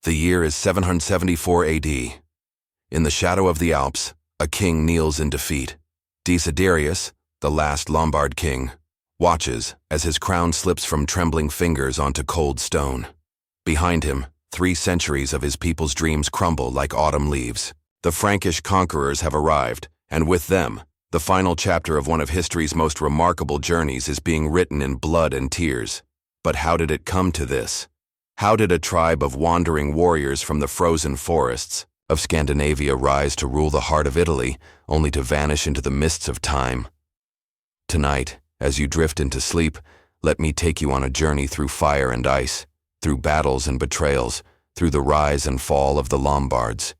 The year is 774 AD. In the shadow of the Alps, a king kneels in defeat. Desiderius, the last Lombard king, watches as his crown slips from trembling fingers onto cold stone. Behind him, 3 centuries of his people's dreams crumble like autumn leaves. The Frankish conquerors have arrived, and with them, the final chapter of one of history's most remarkable journeys is being written in blood and tears. But how did it come to this? How did a tribe of wandering warriors from the frozen forests of Scandinavia rise to rule the heart of Italy, only to vanish into the mists of time? Tonight, as you drift into sleep, let me take you on a journey through fire and ice, through battles and betrayals, through the rise and fall of the Lombards.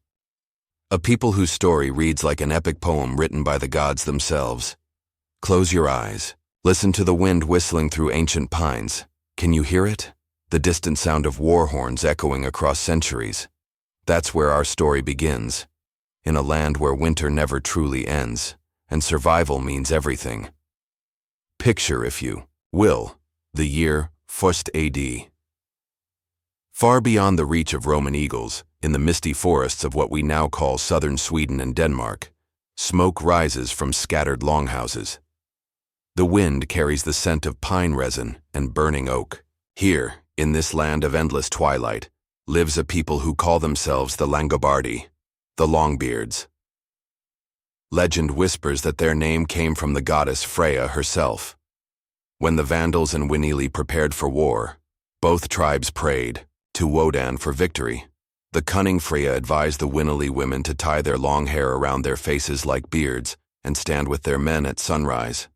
A people whose story reads like an epic poem written by the gods themselves. Close your eyes. Listen to the wind whistling through ancient pines. Can you hear it? The distant sound of war horns echoing across centuries. That's where our story begins, in a land where winter never truly ends, and survival means everything. Picture, if you will, the year 1st AD. Far beyond the reach of Roman eagles, in the misty forests of what we now call southern Sweden and Denmark, smoke rises from scattered longhouses. The wind carries the scent of pine resin and burning oak. Here, in this land of endless twilight, lives a people who call themselves the Langobardi, the Longbeards. Legend whispers that their name came from the goddess Freya herself. When the Vandals and Winili prepared for war, both tribes prayed to Wodan for victory. The cunning Freya advised the Winili women to tie their long hair around their faces like beards and stand with their men at sunrise.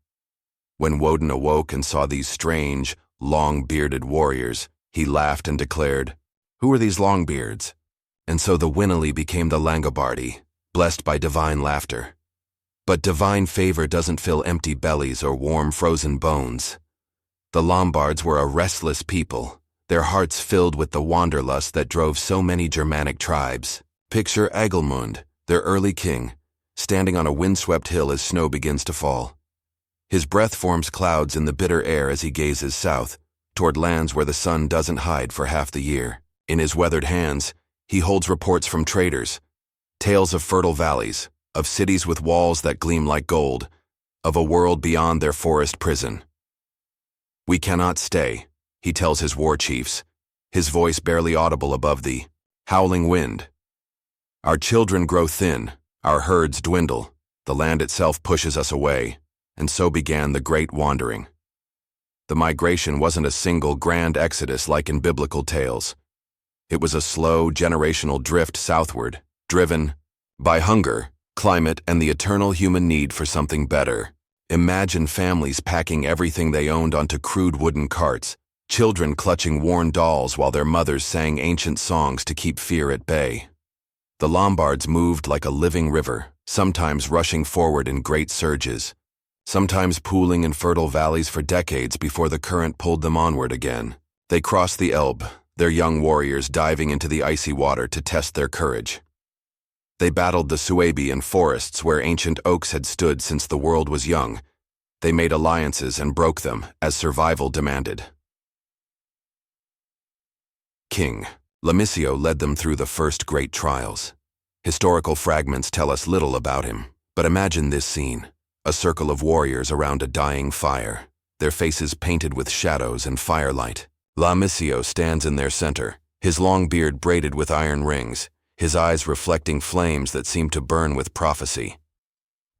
When Woden awoke and saw these strange, long-bearded warriors, he laughed and declared, "Who are these Longbeards?" And so the Winili became the Langobardi, blessed by divine laughter. But divine favor doesn't fill empty bellies or warm frozen bones. The Lombards were a restless people, their hearts filled with the wanderlust that drove so many Germanic tribes. Picture Agelmund, their early king, standing on a windswept hill as snow begins to fall. His breath forms clouds in the bitter air as he gazes south, toward lands where the sun doesn't hide for half the year. In his weathered hands, he holds reports from traders, tales of fertile valleys, of cities with walls that gleam like gold, of a world beyond their forest prison. "We cannot stay," he tells his war chiefs, his voice barely audible above the howling wind. "Our children grow thin, our herds dwindle, the land itself pushes us away," and so began the Great Wandering. The migration wasn't a single grand exodus like in biblical tales. It was a slow, generational drift southward, driven by hunger, climate, and the eternal human need for something better. Imagine families packing everything they owned onto crude wooden carts, children clutching worn dolls while their mothers sang ancient songs to keep fear at bay. The Lombards moved like a living river, sometimes rushing forward in great surges, sometimes pooling in fertile valleys for decades before the current pulled them onward again. They crossed the Elbe, their young warriors diving into the icy water to test their courage. They battled the Suabian forests where ancient oaks had stood since the world was young. They made alliances and broke them as survival demanded. King Lamissio led them through the first great trials. Historical fragments tell us little about him, but imagine this scene. A circle of warriors around a dying fire, their faces painted with shadows and firelight. Lamissio stands in their center, his long beard braided with iron rings, his eyes reflecting flames that seem to burn with prophecy.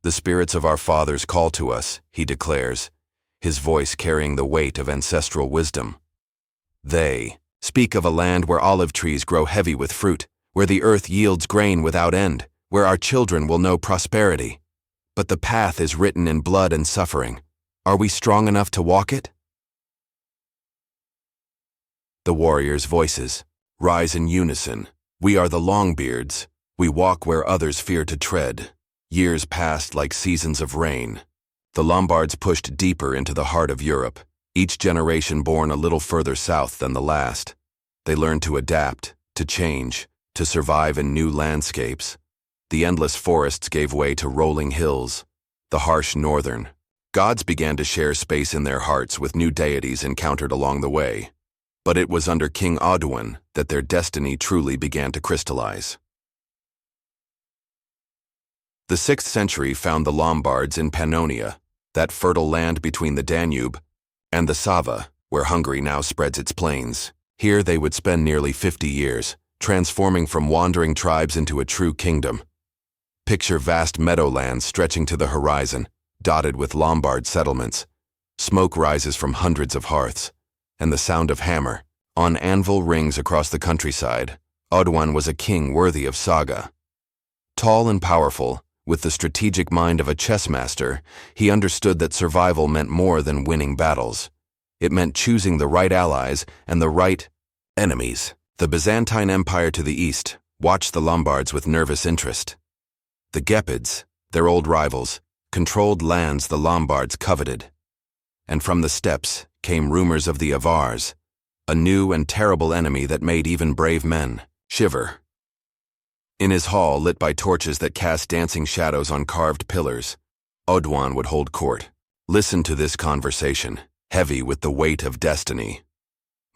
"The spirits of our fathers call to us," he declares, his voice carrying the weight of ancestral wisdom. "They speak of a land where olive trees grow heavy with fruit, where the earth yields grain without end, where our children will know prosperity. But the path is written in blood and suffering. Are we strong enough to walk it?" The warriors' voices rise in unison. "We are the Longbeards. We walk where others fear to tread." Years passed like seasons of rain. The Lombards pushed deeper into the heart of Europe, each generation born a little further south than the last. They learned to adapt, to change, to survive in new landscapes. The endless forests gave way to rolling hills. The harsh northern gods began to share space in their hearts with new deities encountered along the way. But it was under King Audouin that their destiny truly began to crystallize. The 6th century found the Lombards in Pannonia, that fertile land between the Danube and the Sava, where Hungary now spreads its plains. Here they would spend nearly 50 years, transforming from wandering tribes into a true kingdom. Picture vast meadowlands stretching to the horizon, dotted with Lombard settlements. Smoke rises from hundreds of hearths, and the sound of hammer on anvil rings across the countryside. Audouin was a king worthy of saga. Tall and powerful, with the strategic mind of a chess master, he understood that survival meant more than winning battles. It meant choosing the right allies and the right enemies. The Byzantine Empire to the east watched the Lombards with nervous interest. The Gepids, their old rivals, controlled lands the Lombards coveted. And from the steppes came rumors of the Avars, a new and terrible enemy that made even brave men shiver. In his hall, lit by torches that cast dancing shadows on carved pillars, Audouin would hold court. Listen to this conversation, heavy with the weight of destiny.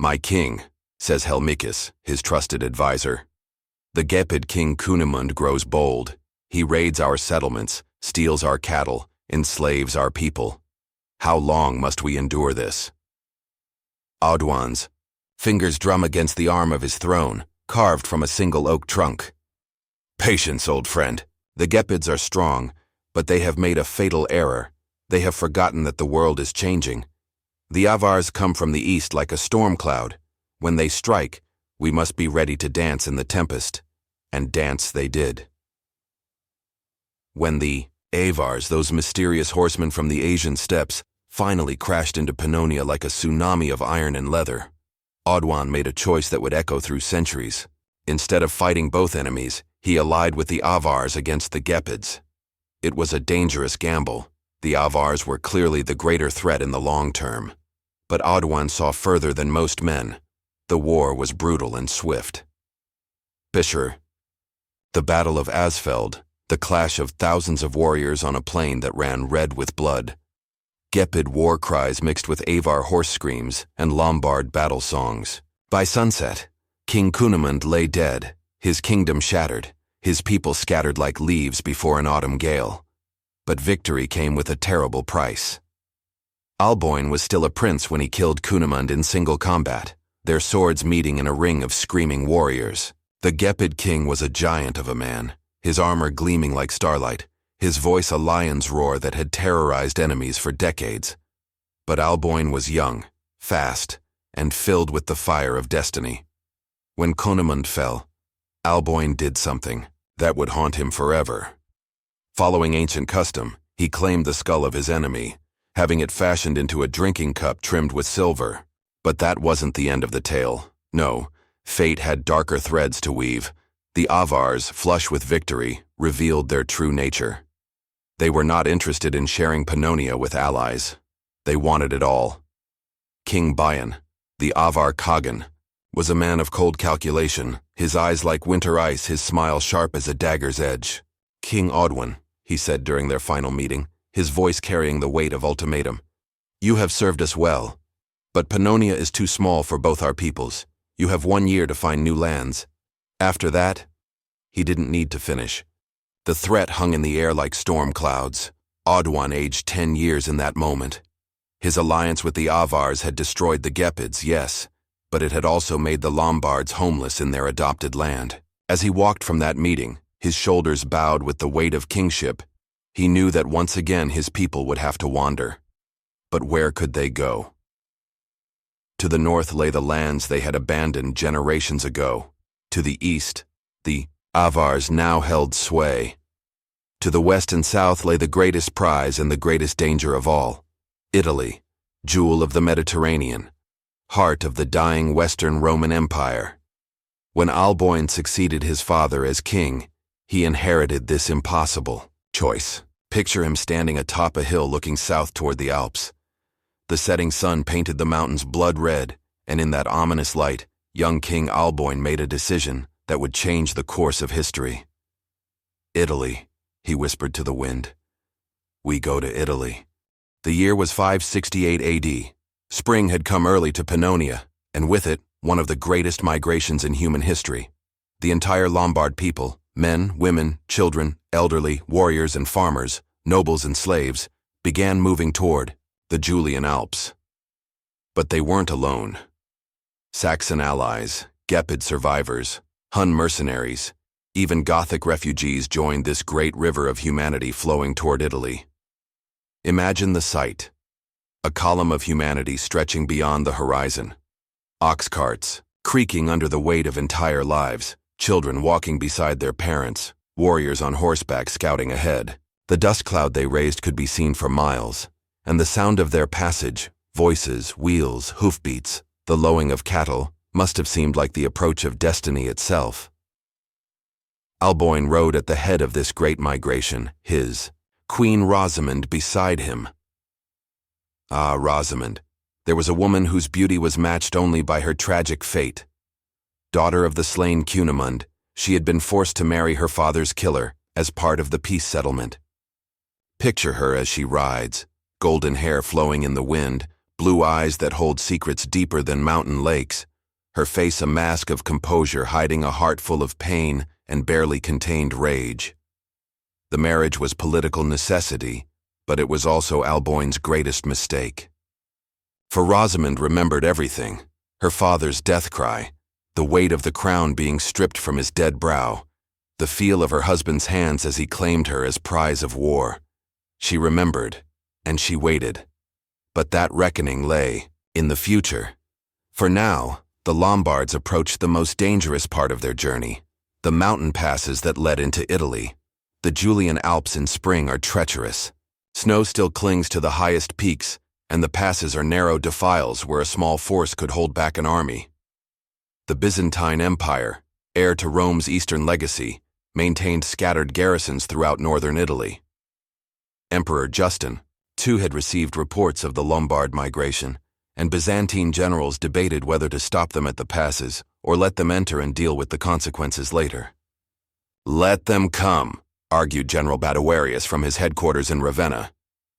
"My king," says Helmichis, his trusted advisor. "The Gepid king Cunimund grows bold. He raids our settlements, steals our cattle, enslaves our people. How long must we endure this?" Audouin's fingers drum against the arm of his throne, carved from a single oak trunk. "Patience, old friend. The Gepids are strong, but they have made a fatal error. They have forgotten that the world is changing. The Avars come from the east like a storm cloud. When they strike, we must be ready to dance in the tempest." And dance they did. When the Avars, those mysterious horsemen from the Asian steppes, finally crashed into Pannonia like a tsunami of iron and leather, Audouin made a choice that would echo through centuries. Instead of fighting both enemies, he allied with the Avars against the Gepids. It was a dangerous gamble. The Avars were clearly the greater threat in the long term. But Audouin saw further than most men. The war was brutal and swift. Picture the Battle of Asfeld, the clash of thousands of warriors on a plain that ran red with blood. Gepid war cries mixed with Avar horse screams and Lombard battle songs. By sunset, King Cunimund lay dead, his kingdom shattered, his people scattered like leaves before an autumn gale. But victory came with a terrible price. Alboin was still a prince when he killed Cunimund in single combat, their swords meeting in a ring of screaming warriors. The Gepid king was a giant of a man, his armor gleaming like starlight, his voice a lion's roar that had terrorized enemies for decades. But Alboin was young, fast, and filled with the fire of destiny. When Cunimund fell, Alboin did something that would haunt him forever. Following ancient custom, he claimed the skull of his enemy, having it fashioned into a drinking cup trimmed with silver. But that wasn't the end of the tale. No, fate had darker threads to weave. The Avars, flush with victory, revealed their true nature. They were not interested in sharing Pannonia with allies. They wanted it all. King Bayan, the Avar Khagan, was a man of cold calculation, his eyes like winter ice, his smile sharp as a dagger's edge. "King Audouin," he said during their final meeting, his voice carrying the weight of ultimatum, "you have served us well, but Pannonia is too small for both our peoples. You have 1 year to find new lands. After that," he didn't need to finish. The threat hung in the air like storm clouds. Audouin aged 10 years in that moment. His alliance with the Avars had destroyed the Gepids, yes, but it had also made the Lombards homeless in their adopted land. As he walked from that meeting, his shoulders bowed with the weight of kingship, he knew that once again his people would have to wander. But where could they go? To the north lay the lands they had abandoned generations ago. To the east, the Avars now held sway. To the west and south lay the greatest prize and the greatest danger of all, Italy, jewel of the Mediterranean, heart of the dying Western Roman Empire. When Alboin succeeded his father as king, he inherited this impossible choice. Picture him standing atop a hill looking south toward the Alps. The setting sun painted the mountains blood red, and in that ominous light, young King Alboin made a decision that would change the course of history. "Italy," he whispered to the wind. "We go to Italy." The year was 568 AD. Spring had come early to Pannonia, and with it, one of the greatest migrations in human history. The entire Lombard people, men, women, children, elderly, warriors and farmers, nobles and slaves, began moving toward the Julian Alps. But they weren't alone. Saxon allies, Gepid survivors, Hun mercenaries, even Gothic refugees joined this great river of humanity flowing toward Italy. Imagine the sight. A column of humanity stretching beyond the horizon. Ox carts, creaking under the weight of entire lives, children walking beside their parents, warriors on horseback scouting ahead. The dust cloud they raised could be seen for miles, and the sound of their passage, voices, wheels, hoofbeats, the lowing of cattle, must have seemed like the approach of destiny itself. Alboin rode at the head of this great migration, his Queen Rosamond beside him. Ah, Rosamond, there was a woman whose beauty was matched only by her tragic fate. Daughter of the slain Cunimund, she had been forced to marry her father's killer as part of the peace settlement. Picture her as she rides, golden hair flowing in the wind, blue eyes that hold secrets deeper than mountain lakes, her face a mask of composure hiding a heart full of pain and barely contained rage. The marriage was political necessity, but it was also Alboin's greatest mistake. For Rosamond remembered everything, her father's death cry, the weight of the crown being stripped from his dead brow, the feel of her husband's hands as he claimed her as prize of war. She remembered, and she waited. But that reckoning lay in the future. For now, the Lombards approached the most dangerous part of their journey, the mountain passes that led into Italy. The Julian Alps in spring are treacherous. Snow still clings to the highest peaks, and the passes are narrow defiles where a small force could hold back an army. The Byzantine Empire, heir to Rome's eastern legacy, maintained scattered garrisons throughout northern Italy. Emperor Justin, too, had received reports of the Lombard migration, and Byzantine generals debated whether to stop them at the passes or let them enter and deal with the consequences later. "Let them come," argued General Baduarius from his headquarters in Ravenna.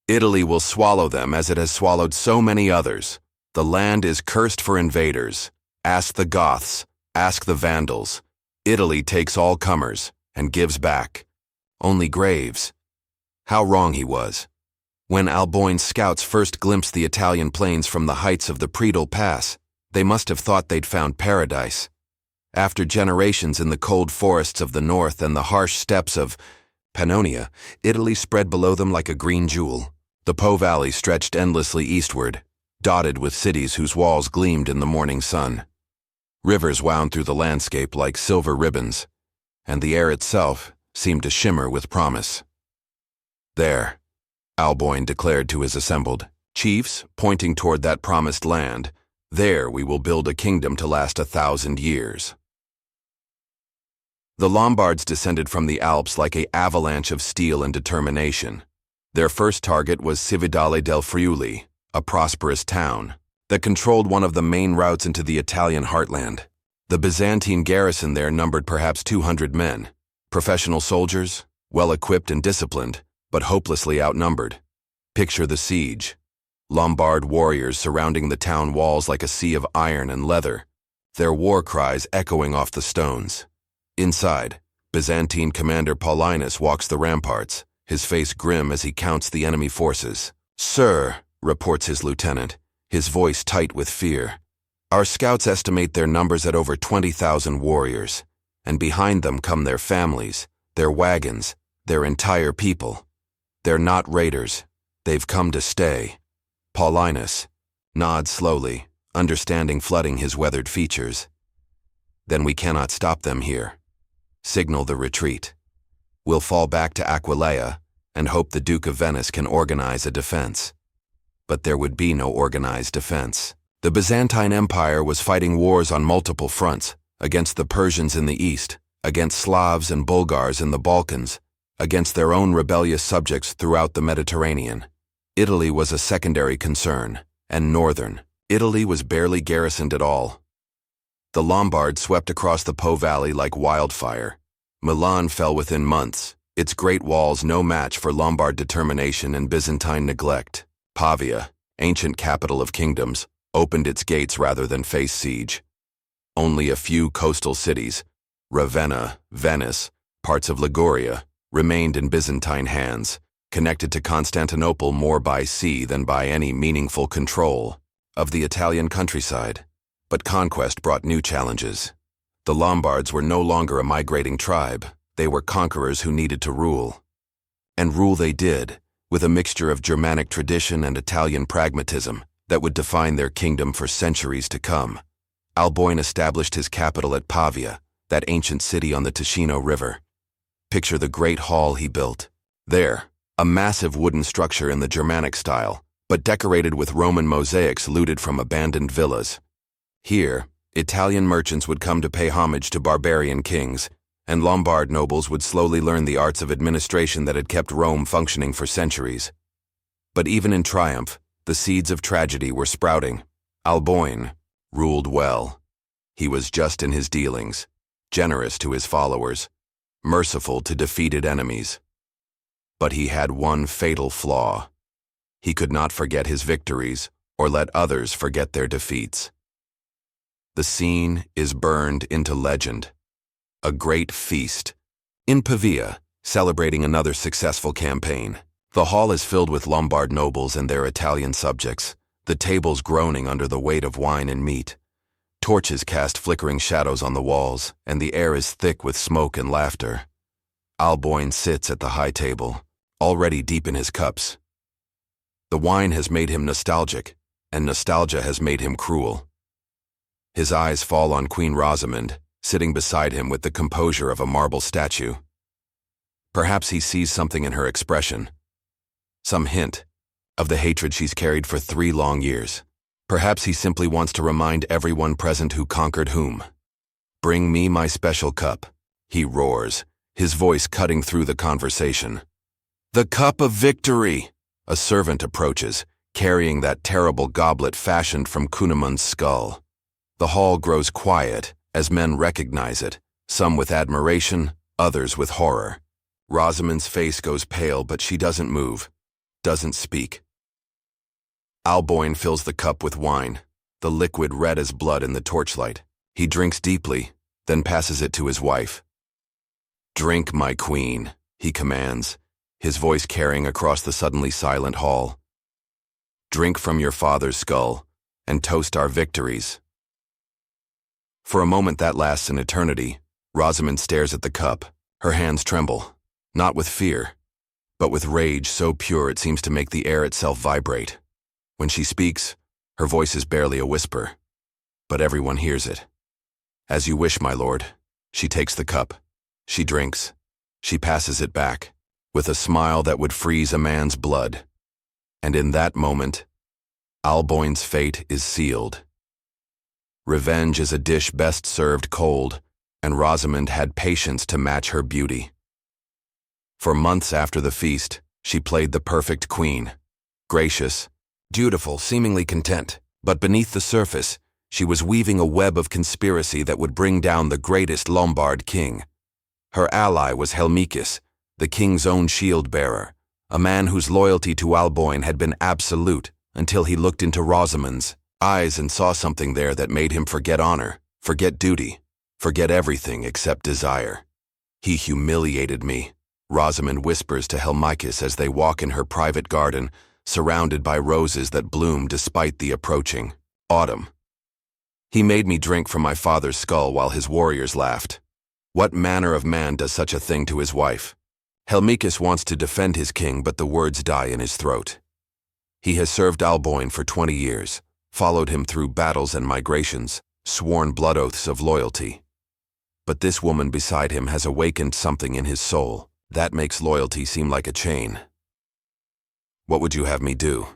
"Italy will swallow them as it has swallowed so many others. The land is cursed for invaders. Ask the Goths, ask the Vandals. Italy takes all comers and gives back only graves." How wrong he was. When Alboin's scouts first glimpsed the Italian plains from the heights of the Predel Pass, they must have thought they'd found paradise. After generations in the cold forests of the north and the harsh steppes of Pannonia, Italy spread below them like a green jewel. The Po Valley stretched endlessly eastward, dotted with cities whose walls gleamed in the morning sun. Rivers wound through the landscape like silver ribbons, and the air itself seemed to shimmer with promise. "There," Alboin declared to his assembled chiefs, pointing toward that promised land, "there we will build a kingdom to last 1,000 years." The Lombards descended from the Alps like an avalanche of steel and determination. Their first target was Cividale del Friuli, a prosperous town that controlled one of the main routes into the Italian heartland. The Byzantine garrison there numbered perhaps 200 men, professional soldiers, well-equipped and disciplined, but hopelessly outnumbered. Picture the siege. Lombard warriors surrounding the town walls like a sea of iron and leather, their war cries echoing off the stones. Inside, Byzantine commander Paulinus walks the ramparts, his face grim as he counts the enemy forces. "Sir," reports his lieutenant, his voice tight with fear, "our scouts estimate their numbers at over 20,000 warriors, and behind them come their families, their wagons, their entire people. They're not raiders. They've come to stay." Paulinus nods slowly, understanding flooding his weathered features. "Then we cannot stop them here. Signal the retreat. We'll fall back to Aquileia and hope the Duke of Venice can organize a defense." But there would be no organized defense. The Byzantine Empire was fighting wars on multiple fronts, against the Persians in the east, against Slavs and Bulgars in the Balkans, against their own rebellious subjects throughout the Mediterranean. Italy was a secondary concern, and northern Italy was barely garrisoned at all. The Lombards swept across the Po Valley like wildfire. Milan fell within months, its great walls no match for Lombard determination and Byzantine neglect. Pavia, ancient capital of kingdoms, opened its gates rather than face siege. Only a few coastal cities, Ravenna, Venice, parts of Liguria, remained in Byzantine hands, connected to Constantinople more by sea than by any meaningful control of the Italian countryside. But conquest brought new challenges. The Lombards were no longer a migrating tribe. They were conquerors who needed to rule. And rule they did, with a mixture of Germanic tradition and Italian pragmatism that would define their kingdom for centuries to come. Alboin established his capital at Pavia, that ancient city on the Ticino River. Picture the great hall he built. There, a massive wooden structure in the Germanic style, but decorated with Roman mosaics looted from abandoned villas. Here, Italian merchants would come to pay homage to barbarian kings, and Lombard nobles would slowly learn the arts of administration that had kept Rome functioning for centuries. But even in triumph, the seeds of tragedy were sprouting. Alboin ruled well. He was just in his dealings, generous to his followers, merciful to defeated enemies. But he had one fatal flaw. He could not forget his victories or let others forget their defeats. The scene is burned into legend. A great feast. In Pavia, celebrating another successful campaign. The hall is filled with Lombard nobles and their Italian subjects, the tables groaning under the weight of wine and meat. Torches cast flickering shadows on the walls, and the air is thick with smoke and laughter. Alboin sits at the high table, already deep in his cups. The wine has made him nostalgic, and nostalgia has made him cruel. His eyes fall on Queen Rosamund, sitting beside him with the composure of a marble statue. Perhaps he sees something in her expression, some hint of the hatred she's carried for 3 long years. Perhaps he simply wants to remind everyone present who conquered whom. "Bring me my special cup," he roars, his voice cutting through the conversation. "The cup of victory!" A servant approaches, carrying that terrible goblet fashioned from Cunimund's skull. The hall grows quiet as men recognize it, some with admiration, others with horror. Rosamund's face goes pale, but she doesn't move, doesn't speak. Alboin fills the cup with wine, the liquid red as blood in the torchlight. He drinks deeply, then passes it to his wife. "Drink, my queen," he commands, his voice carrying across the suddenly silent hall. "Drink from your father's skull, and toast our victories." For a moment that lasts an eternity, Rosamund stares at the cup. Her hands tremble, not with fear, but with rage so pure it seems to make the air itself vibrate. When she speaks, her voice is barely a whisper, but everyone hears it. "As you wish, my lord." She takes the cup. She drinks. She passes it back, with a smile that would freeze a man's blood. And in that moment, Alboin's fate is sealed. Revenge is a dish best served cold, and Rosamund had patience to match her beauty. For months after the feast, she played the perfect queen. Gracious, dutiful, seemingly content, but beneath the surface, she was weaving a web of conspiracy that would bring down the greatest Lombard king. Her ally was Helmichis, the king's own shield-bearer, a man whose loyalty to Alboin had been absolute until he looked into Rosamund's eyes and saw something there that made him forget honor, forget duty, forget everything except desire. "He humiliated me," Rosamund whispers to Helmichis as they walk in her private garden, surrounded by roses that bloom despite the approaching autumn. "He made me drink from my father's skull while his warriors laughed. What manner of man does such a thing to his wife?" Helmichis wants to defend his king, but the words die in his throat. He has served Alboin for 20 years, followed him through battles and migrations, sworn blood oaths of loyalty. But this woman beside him has awakened something in his soul that makes loyalty seem like a chain. "What would you have me do?"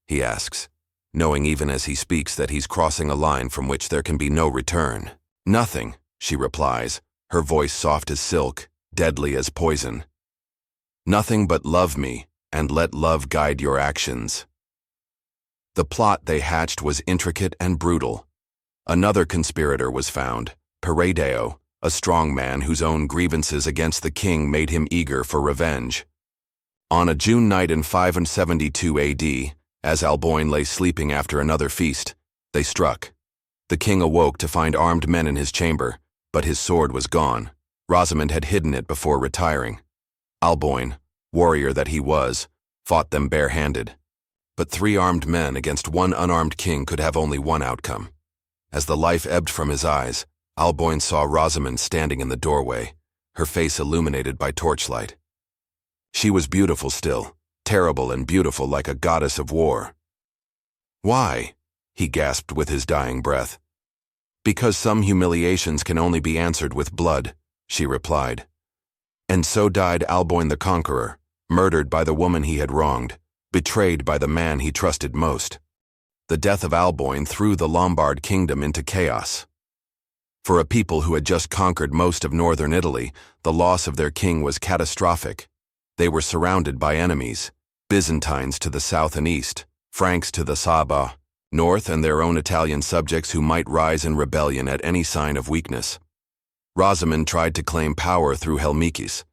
he asks, knowing even as he speaks that he's crossing a line from which there can be no return. "Nothing," she replies, her voice soft as silk, deadly as poison. "Nothing but love me, and let love guide your actions." The plot they hatched was intricate and brutal. Another conspirator was found, Peredeo, a strong man whose own grievances against the king made him eager for revenge. On a June night in 572 AD, as Alboin lay sleeping after another feast, They struck. The king awoke to find armed men in his chamber, but his sword was gone. Rosamund had hidden it before retiring. Alboin, warrior that he was, fought them barehanded. But 3 armed men against 1 unarmed king could have only one outcome. As the life ebbed from his eyes, Alboin saw Rosamund standing in the doorway, her face illuminated by torchlight. She was beautiful still, terrible and beautiful like a goddess of war. "Why?" he gasped with his dying breath. "Because some humiliations can only be answered with blood," she replied. And so died Alboin the Conqueror, murdered by the woman he had wronged, betrayed by the man he trusted most. The death of Alboin threw the Lombard kingdom into chaos. For a people who had just conquered most of northern Italy, the loss of their king was catastrophic. They were surrounded by enemies, Byzantines to the south and east, Franks to the Saba, north, and their own Italian subjects who might rise in rebellion at any sign of weakness. Rosamund tried to claim power through Helmichis,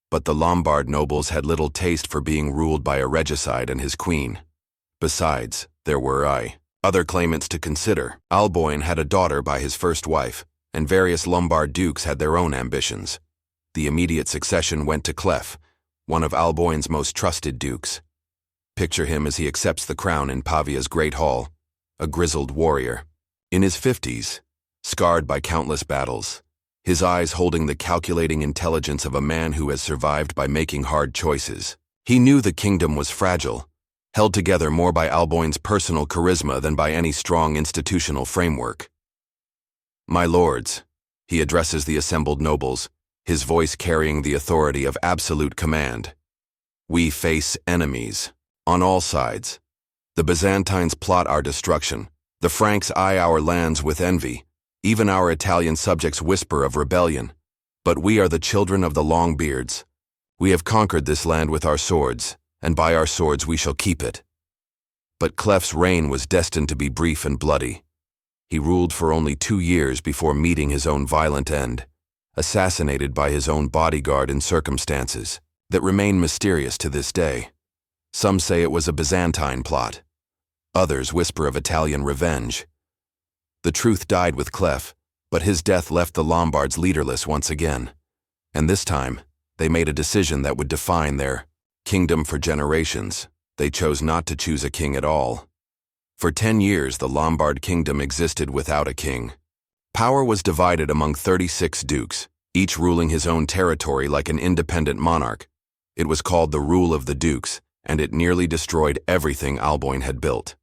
but the Lombard nobles had little taste for being ruled by a regicide and his queen. Besides, there were other claimants to consider. Alboin had a daughter by his first wife, and various Lombard dukes had their own ambitions. The immediate succession went to Clef, one of Alboin's most trusted dukes. Picture him as he accepts the crown in Pavia's Great Hall, a grizzled warrior, in his 50s, scarred by countless battles, his eyes holding the calculating intelligence of a man who has survived by making hard choices. He knew the kingdom was fragile, held together more by Alboin's personal charisma than by any strong institutional framework. "My lords," he addresses the assembled nobles, his voice carrying the authority of absolute command. "We face enemies, on all sides. The Byzantines plot our destruction. The Franks eye our lands with envy. Even our Italian subjects whisper of rebellion. But we are the children of the Longbeards. We have conquered this land with our swords, and by our swords we shall keep it." But Clef's reign was destined to be brief and bloody. He ruled for only 2 years before meeting his own violent end, assassinated by his own bodyguard in circumstances that remain mysterious to this day. Some say it was a Byzantine plot. Others whisper of Italian revenge. The truth died with Clef, but his death left the Lombards leaderless once again. And this time, they made a decision that would define their kingdom for generations. They chose not to choose a king at all. For 10 years, the Lombard kingdom existed without a king. Power was divided among 36 dukes, each ruling his own territory like an independent monarch. It was called the Rule of the Dukes, and it nearly destroyed everything Alboin had built.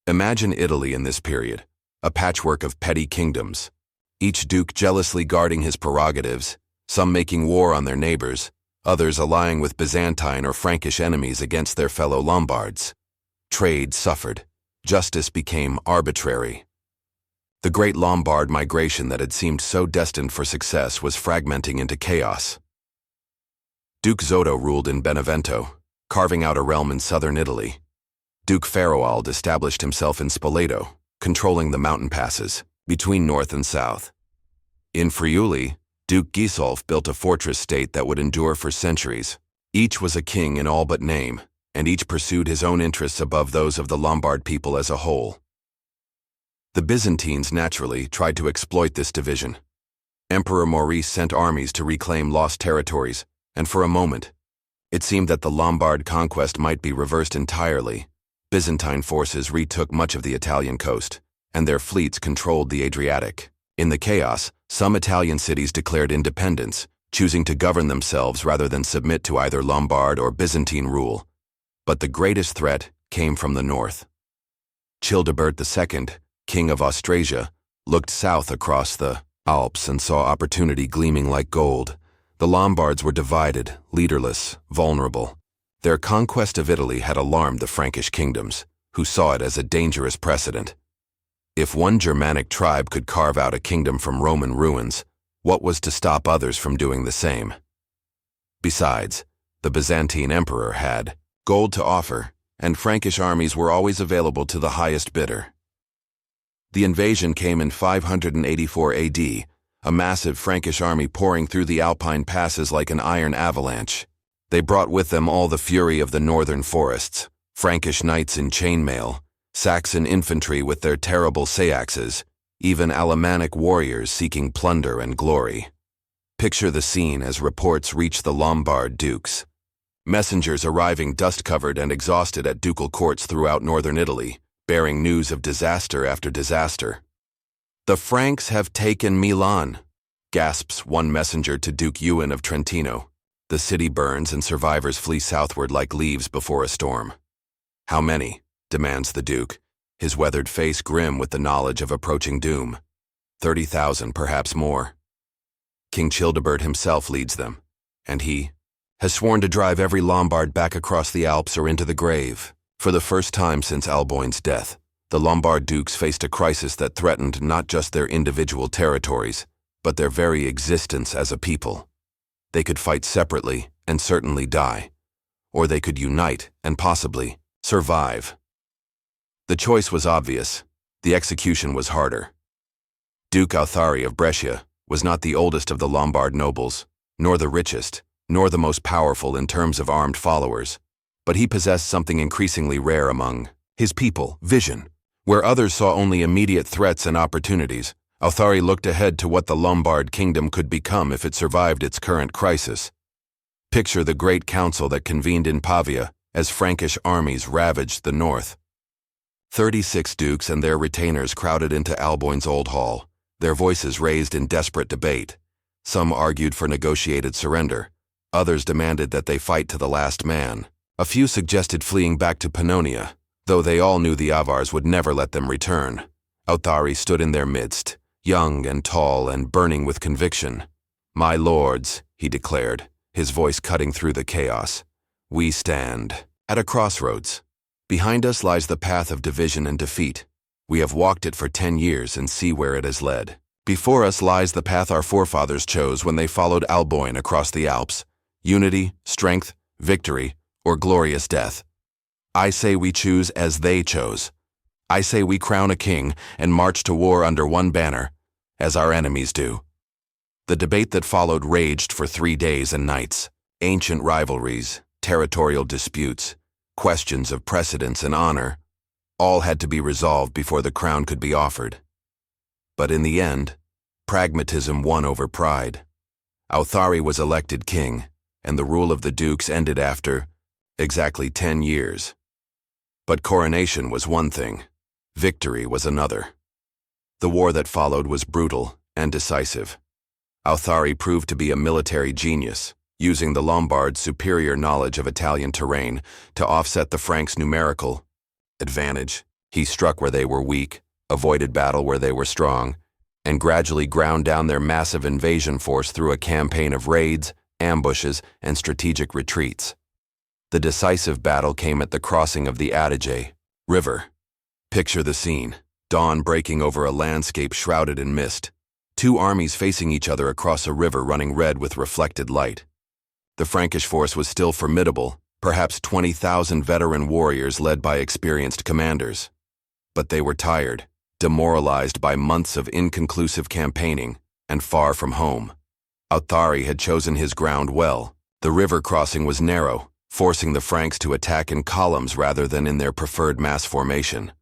Imagine Italy in this period, a patchwork of petty kingdoms, each duke jealously guarding his prerogatives, some making war on their neighbors, others allying with Byzantine or Frankish enemies against their fellow Lombards. Trade suffered. Justice became arbitrary. The great Lombard migration that had seemed so destined for success was fragmenting into chaos. Duke Zotto ruled in Benevento, carving out a realm in southern Italy. Duke Faroald established himself in Spoleto, controlling the mountain passes between north and south. In Friuli, Duke Gisulf built a fortress state that would endure for centuries. Each was a king in all but name, and each pursued his own interests above those of the Lombard people as a whole. The Byzantines naturally tried to exploit this division. Emperor Maurice sent armies to reclaim lost territories, and for a moment, it seemed that the Lombard conquest might be reversed entirely. Byzantine forces retook much of the Italian coast, and their fleets controlled the Adriatic. In the chaos, some Italian cities declared independence, choosing to govern themselves rather than submit to either Lombard or Byzantine rule. But the greatest threat came from the north. Childebert II, king of Austrasia, looked south across the Alps and saw opportunity gleaming like gold. The Lombards were divided, leaderless, vulnerable. Their conquest of Italy had alarmed the Frankish kingdoms, who saw it as a dangerous precedent. If one Germanic tribe could carve out a kingdom from Roman ruins, what was to stop others from doing the same? Besides, the Byzantine emperor had gold to offer, and Frankish armies were always available to the highest bidder. The invasion came in 584 AD, a massive Frankish army pouring through the Alpine passes like an iron avalanche. They brought with them all the fury of the northern forests, Frankish knights in chainmail, Saxon infantry with their terrible seaxes, even Alemannic warriors seeking plunder and glory. Picture the scene as reports reach the Lombard dukes. Messengers arriving dust-covered and exhausted at ducal courts throughout northern Italy, bearing news of disaster after disaster. "The Franks have taken Milan," gasps one messenger to Duke Ewan of Trentino. The city burns and survivors flee southward like leaves before a storm. "How many?" demands the Duke, his weathered face grim with the knowledge of approaching doom. 30,000, perhaps more. King Childebert himself leads them, and he has sworn to drive every Lombard back across the Alps or into the grave. For the first time since Alboin's death, the Lombard dukes faced a crisis that threatened not just their individual territories, but their very existence as a people. They could fight separately and certainly die, or they could unite and possibly survive. The choice was obvious. The execution was harder. Duke Authari of Brescia was not the oldest of the Lombard nobles, nor the richest, nor the most powerful in terms of armed followers, but he possessed something increasingly rare among his people: vision. Where others saw only immediate threats and opportunities, Authari looked ahead to what the Lombard kingdom could become if it survived its current crisis. Picture the great council that convened in Pavia as Frankish armies ravaged the north. 36 dukes and their retainers crowded into Alboin's old hall, their voices raised in desperate debate. Some argued for negotiated surrender. Others demanded that they fight to the last man. A few suggested fleeing back to Pannonia, though they all knew the Avars would never let them return. Authari stood in their midst, young and tall and burning with conviction. "My lords," he declared, his voice cutting through the chaos, "we stand at a crossroads. Behind us lies the path of division and defeat. We have walked it for 10 years and see where it has led. Before us lies the path our forefathers chose when they followed Alboin across the Alps: unity, strength, victory, or glorious death. I say we choose as they chose. I say we crown a king and march to war under one banner, as our enemies do." The debate that followed raged for 3 days and nights. Ancient rivalries, territorial disputes, questions of precedence and honor, all had to be resolved before the crown could be offered. But in the end, pragmatism won over pride. Authari was elected king, and the rule of the dukes ended after exactly 10 years. But coronation was one thing, victory was another. The war that followed was brutal and decisive. Authari proved to be a military genius, using the Lombards' superior knowledge of Italian terrain to offset the Franks' numerical advantage. He struck where they were weak, avoided battle where they were strong, and gradually ground down their massive invasion force through a campaign of raids, ambushes, and strategic retreats. The decisive battle came at the crossing of the Adige River. Picture the scene: dawn breaking over a landscape shrouded in mist, 2 armies facing each other across a river running red with reflected light. The Frankish force was still formidable, perhaps 20,000 veteran warriors led by experienced commanders. But they were tired, demoralized by months of inconclusive campaigning, and far from home. Authari had chosen his ground well. The river crossing was narrow, forcing the Franks to attack in columns rather than in their preferred mass formation.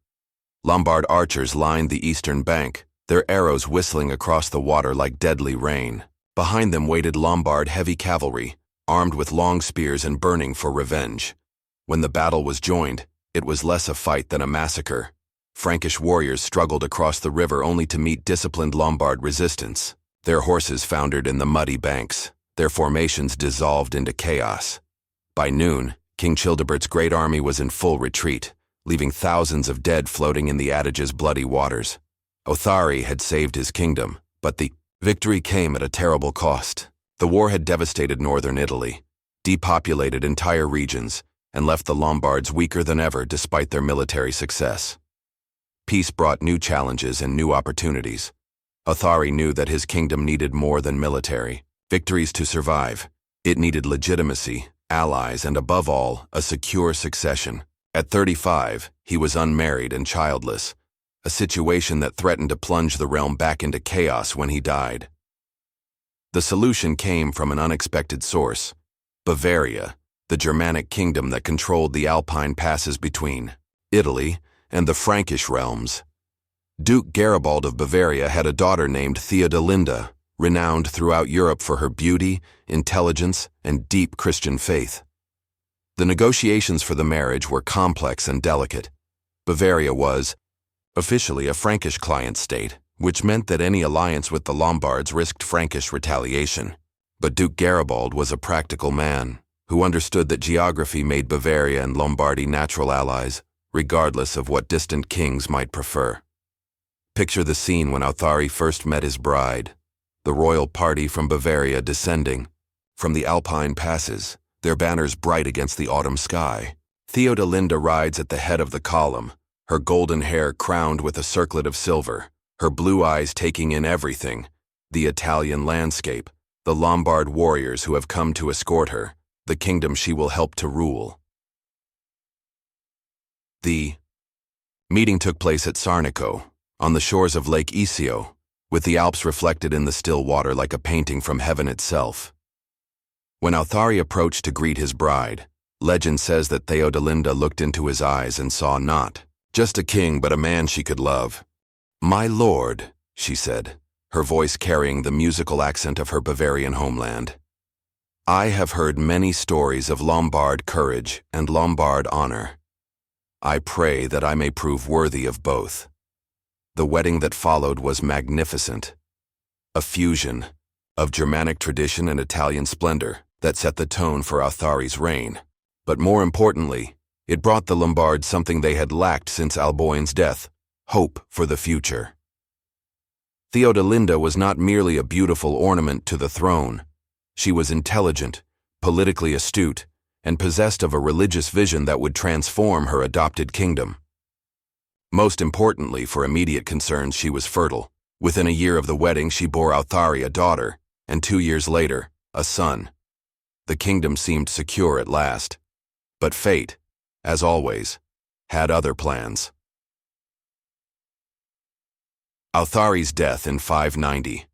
Lombard archers lined the eastern bank, their arrows whistling across the water like deadly rain. Behind them waited Lombard heavy cavalry, armed with long spears and burning for revenge. When the battle was joined, it was less a fight than a massacre. Frankish warriors struggled across the river only to meet disciplined Lombard resistance. Their horses foundered in the muddy banks, their formations dissolved into chaos. By noon, King Childebert's great army was in full retreat, leaving thousands of dead floating in the Adige's bloody waters. Authari had saved his kingdom, but the victory came at a terrible cost. The war had devastated northern Italy, depopulated entire regions, and left the Lombards weaker than ever despite their military success. Peace brought new challenges and new opportunities. Authari knew that his kingdom needed more than military victories to survive. It needed legitimacy, allies, and above all, a secure succession. At 35, he was unmarried and childless, a situation that threatened to plunge the realm back into chaos when he died. The solution came from an unexpected source: Bavaria, the Germanic kingdom that controlled the Alpine passes between Italy and the Frankish realms. Duke Garibald of Bavaria had a daughter named Theodelinda, renowned throughout Europe for her beauty, intelligence, and deep Christian faith. The negotiations for the marriage were complex and delicate. Bavaria was, officially, a Frankish client state, which meant that any alliance with the Lombards risked Frankish retaliation. But Duke Garibald was a practical man, who understood that geography made Bavaria and Lombardy natural allies, regardless of what distant kings might prefer. Picture the scene when Authari first met his bride, the royal party from Bavaria descending from the Alpine passes, their banners bright against the autumn sky. Theodelinda rides at the head of the column, her golden hair crowned with a circlet of silver, her blue eyes taking in everything: the Italian landscape, the Lombard warriors who have come to escort her, the kingdom she will help to rule. The meeting took place at Sarnico, on the shores of Lake Iseo, with the Alps reflected in the still water like a painting from heaven itself. When Authari approached to greet his bride, legend says that Theodelinda looked into his eyes and saw not just a king but a man she could love. "My lord," she said, her voice carrying the musical accent of her Bavarian homeland, "I have heard many stories of Lombard courage and Lombard honor. I pray that I may prove worthy of both." The wedding that followed was magnificent, a fusion of Germanic tradition and Italian splendor that set the tone for Authari's reign. But more importantly, it brought the Lombards something they had lacked since Alboin's death: hope for the future. Theodelinda was not merely a beautiful ornament to the throne. She was intelligent, politically astute, and possessed of a religious vision that would transform her adopted kingdom. Most importantly, for immediate concerns, she was fertile. Within a year of the wedding, she bore Authari a daughter, and 2 years later, a son. The kingdom seemed secure at last. But fate, as always, had other plans. Authari's death in 590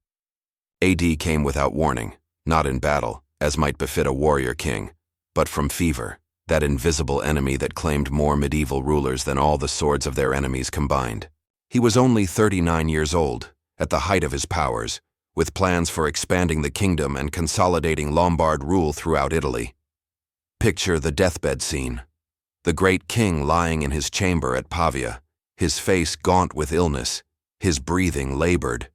AD came without warning, not in battle, as might befit a warrior king, but from fever, that invisible enemy that claimed more medieval rulers than all the swords of their enemies combined. He was only 39 years old, at the height of his powers, with plans for expanding the kingdom and consolidating Lombard rule throughout Italy. Picture the deathbed scene. The great king lying in his chamber at Pavia, his face gaunt with illness, his breathing labored.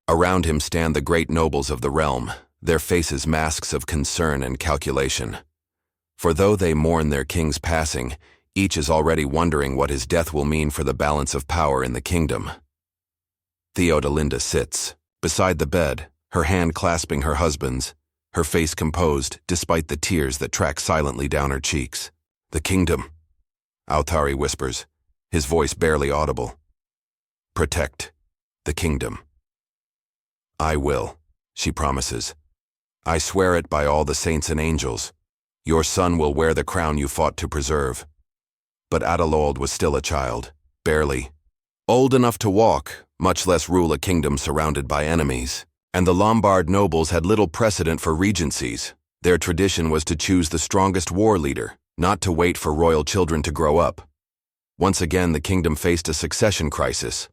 Around him stand the great nobles of the realm, their faces masks of concern and calculation. For though they mourn their king's passing, each is already wondering what his death will mean for the balance of power in the kingdom. Theodelinda sits beside the bed, her hand clasping her husband's, her face composed despite the tears that track silently down her cheeks. "The kingdom," Authari whispers, his voice barely audible. "Protect the kingdom." "I will," she promises. "I swear it by all the saints and angels. Your son will wear the crown you fought to preserve." But Adelaide was still a child, barely old enough to walk, much less rule a kingdom surrounded by enemies. And the Lombard nobles had little precedent for regencies. Their tradition was to choose the strongest war leader, not to wait for royal children to grow up. Once again, the kingdom faced a succession crisis.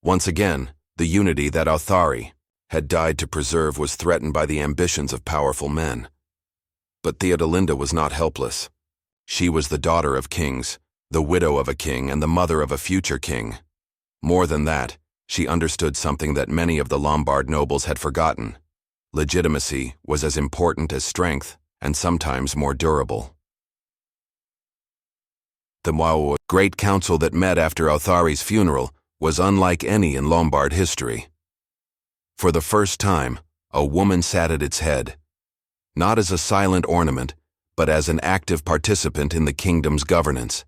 Once again, the unity that Authari had died to preserve was threatened by the ambitions of powerful men. But Theodelinda was not helpless. She was the daughter of kings, the widow of a king, and the mother of a future king. More than that, she understood something that many of the Lombard nobles had forgotten. Legitimacy was as important as strength, and sometimes more durable. The great council that met after Authari's funeral was unlike any in Lombard history. For the first time, a woman sat at its head, not as a silent ornament, but as an active participant in the kingdom's governance.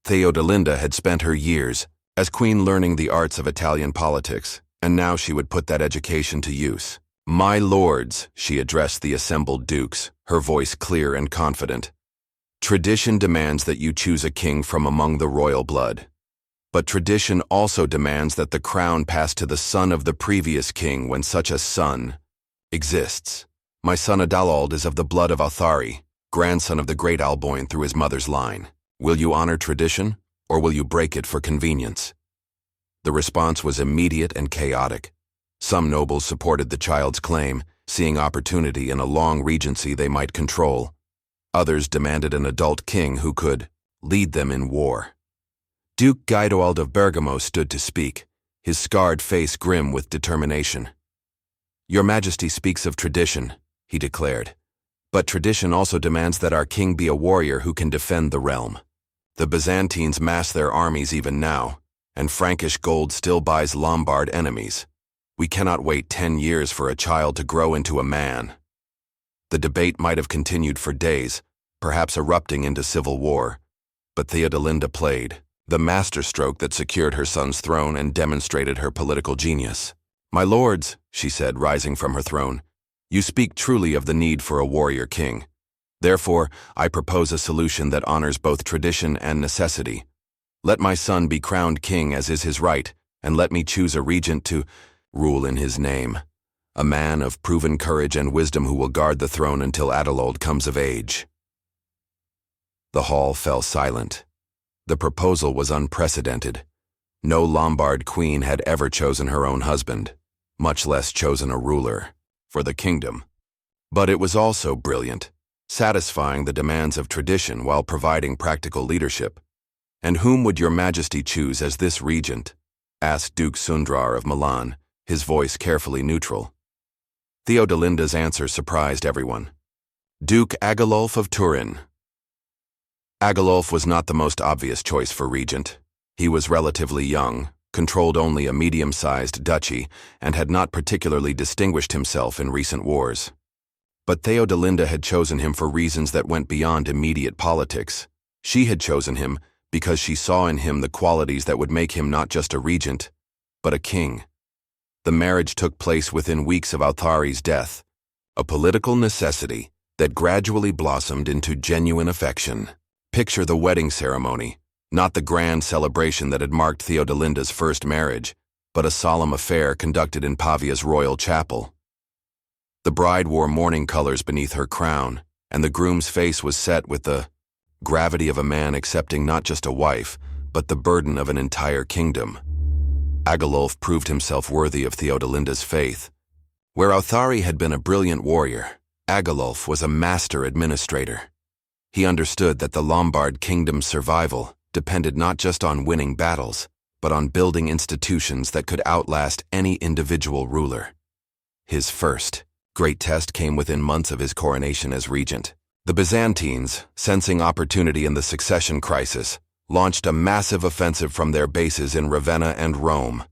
Theodelinda had spent her years as queen learning the arts of Italian politics, and now she would put that education to use. "My lords," she addressed the assembled dukes, her voice clear and confident. "Tradition demands that you choose a king from among the royal blood. But tradition also demands that the crown pass to the son of the previous king when such a son exists. My son Adalaald is of the blood of Authari, grandson of the great Alboin through his mother's line. Will you honor tradition, or will you break it for convenience? The response was immediate and chaotic. Some nobles supported the child's claim, seeing opportunity in a long regency they might control. Others demanded an adult king who could lead them in war. Duke Guidoald of Bergamo stood to speak, his scarred face grim with determination. "Your Majesty speaks of tradition," he declared. "But tradition also demands that our king be a warrior who can defend the realm. The Byzantines mass their armies even now, and Frankish gold still buys Lombard enemies. We cannot wait 10 years for a child to grow into a man." The debate might have continued for days, perhaps erupting into civil war. But Theodelinda played the masterstroke that secured her son's throne and demonstrated her political genius. "My lords," she said, rising from her throne, "you speak truly of the need for a warrior king. Therefore, I propose a solution that honors both tradition and necessity. Let my son be crowned king as is his right, and let me choose a regent to rule in his name, a man of proven courage and wisdom who will guard the throne until Adelold comes of age." The hall fell silent. The proposal was unprecedented. No Lombard queen had ever chosen her own husband, much less chosen a ruler for the kingdom. But it was also brilliant, satisfying the demands of tradition while providing practical leadership. "And whom would your Majesty choose as this regent?" asked Duke Sundrar of Milan, his voice carefully neutral. Theodelinda's answer surprised everyone. "Duke Agilulf of Turin." Agilulf was not the most obvious choice for regent. He was relatively young, controlled only a medium-sized duchy, and had not particularly distinguished himself in recent wars. But Theodelinda had chosen him for reasons that went beyond immediate politics. She had chosen him because she saw in him the qualities that would make him not just a regent, but a king. The marriage took place within weeks of Authari's death, a political necessity that gradually blossomed into genuine affection. Picture the wedding ceremony, not the grand celebration that had marked Theodelinda's first marriage, but a solemn affair conducted in Pavia's royal chapel. The bride wore mourning colors beneath her crown, and the groom's face was set with the gravity of a man accepting not just a wife, but the burden of an entire kingdom. Agilulf proved himself worthy of Theodelinda's faith. Where Authari had been a brilliant warrior, Agilulf was a master administrator. He understood that the Lombard kingdom's survival depended not just on winning battles, but on building institutions that could outlast any individual ruler. His first great test came within months of his coronation as regent. The Byzantines, sensing opportunity in the succession crisis, launched a massive offensive from their bases in Ravenna and Rome.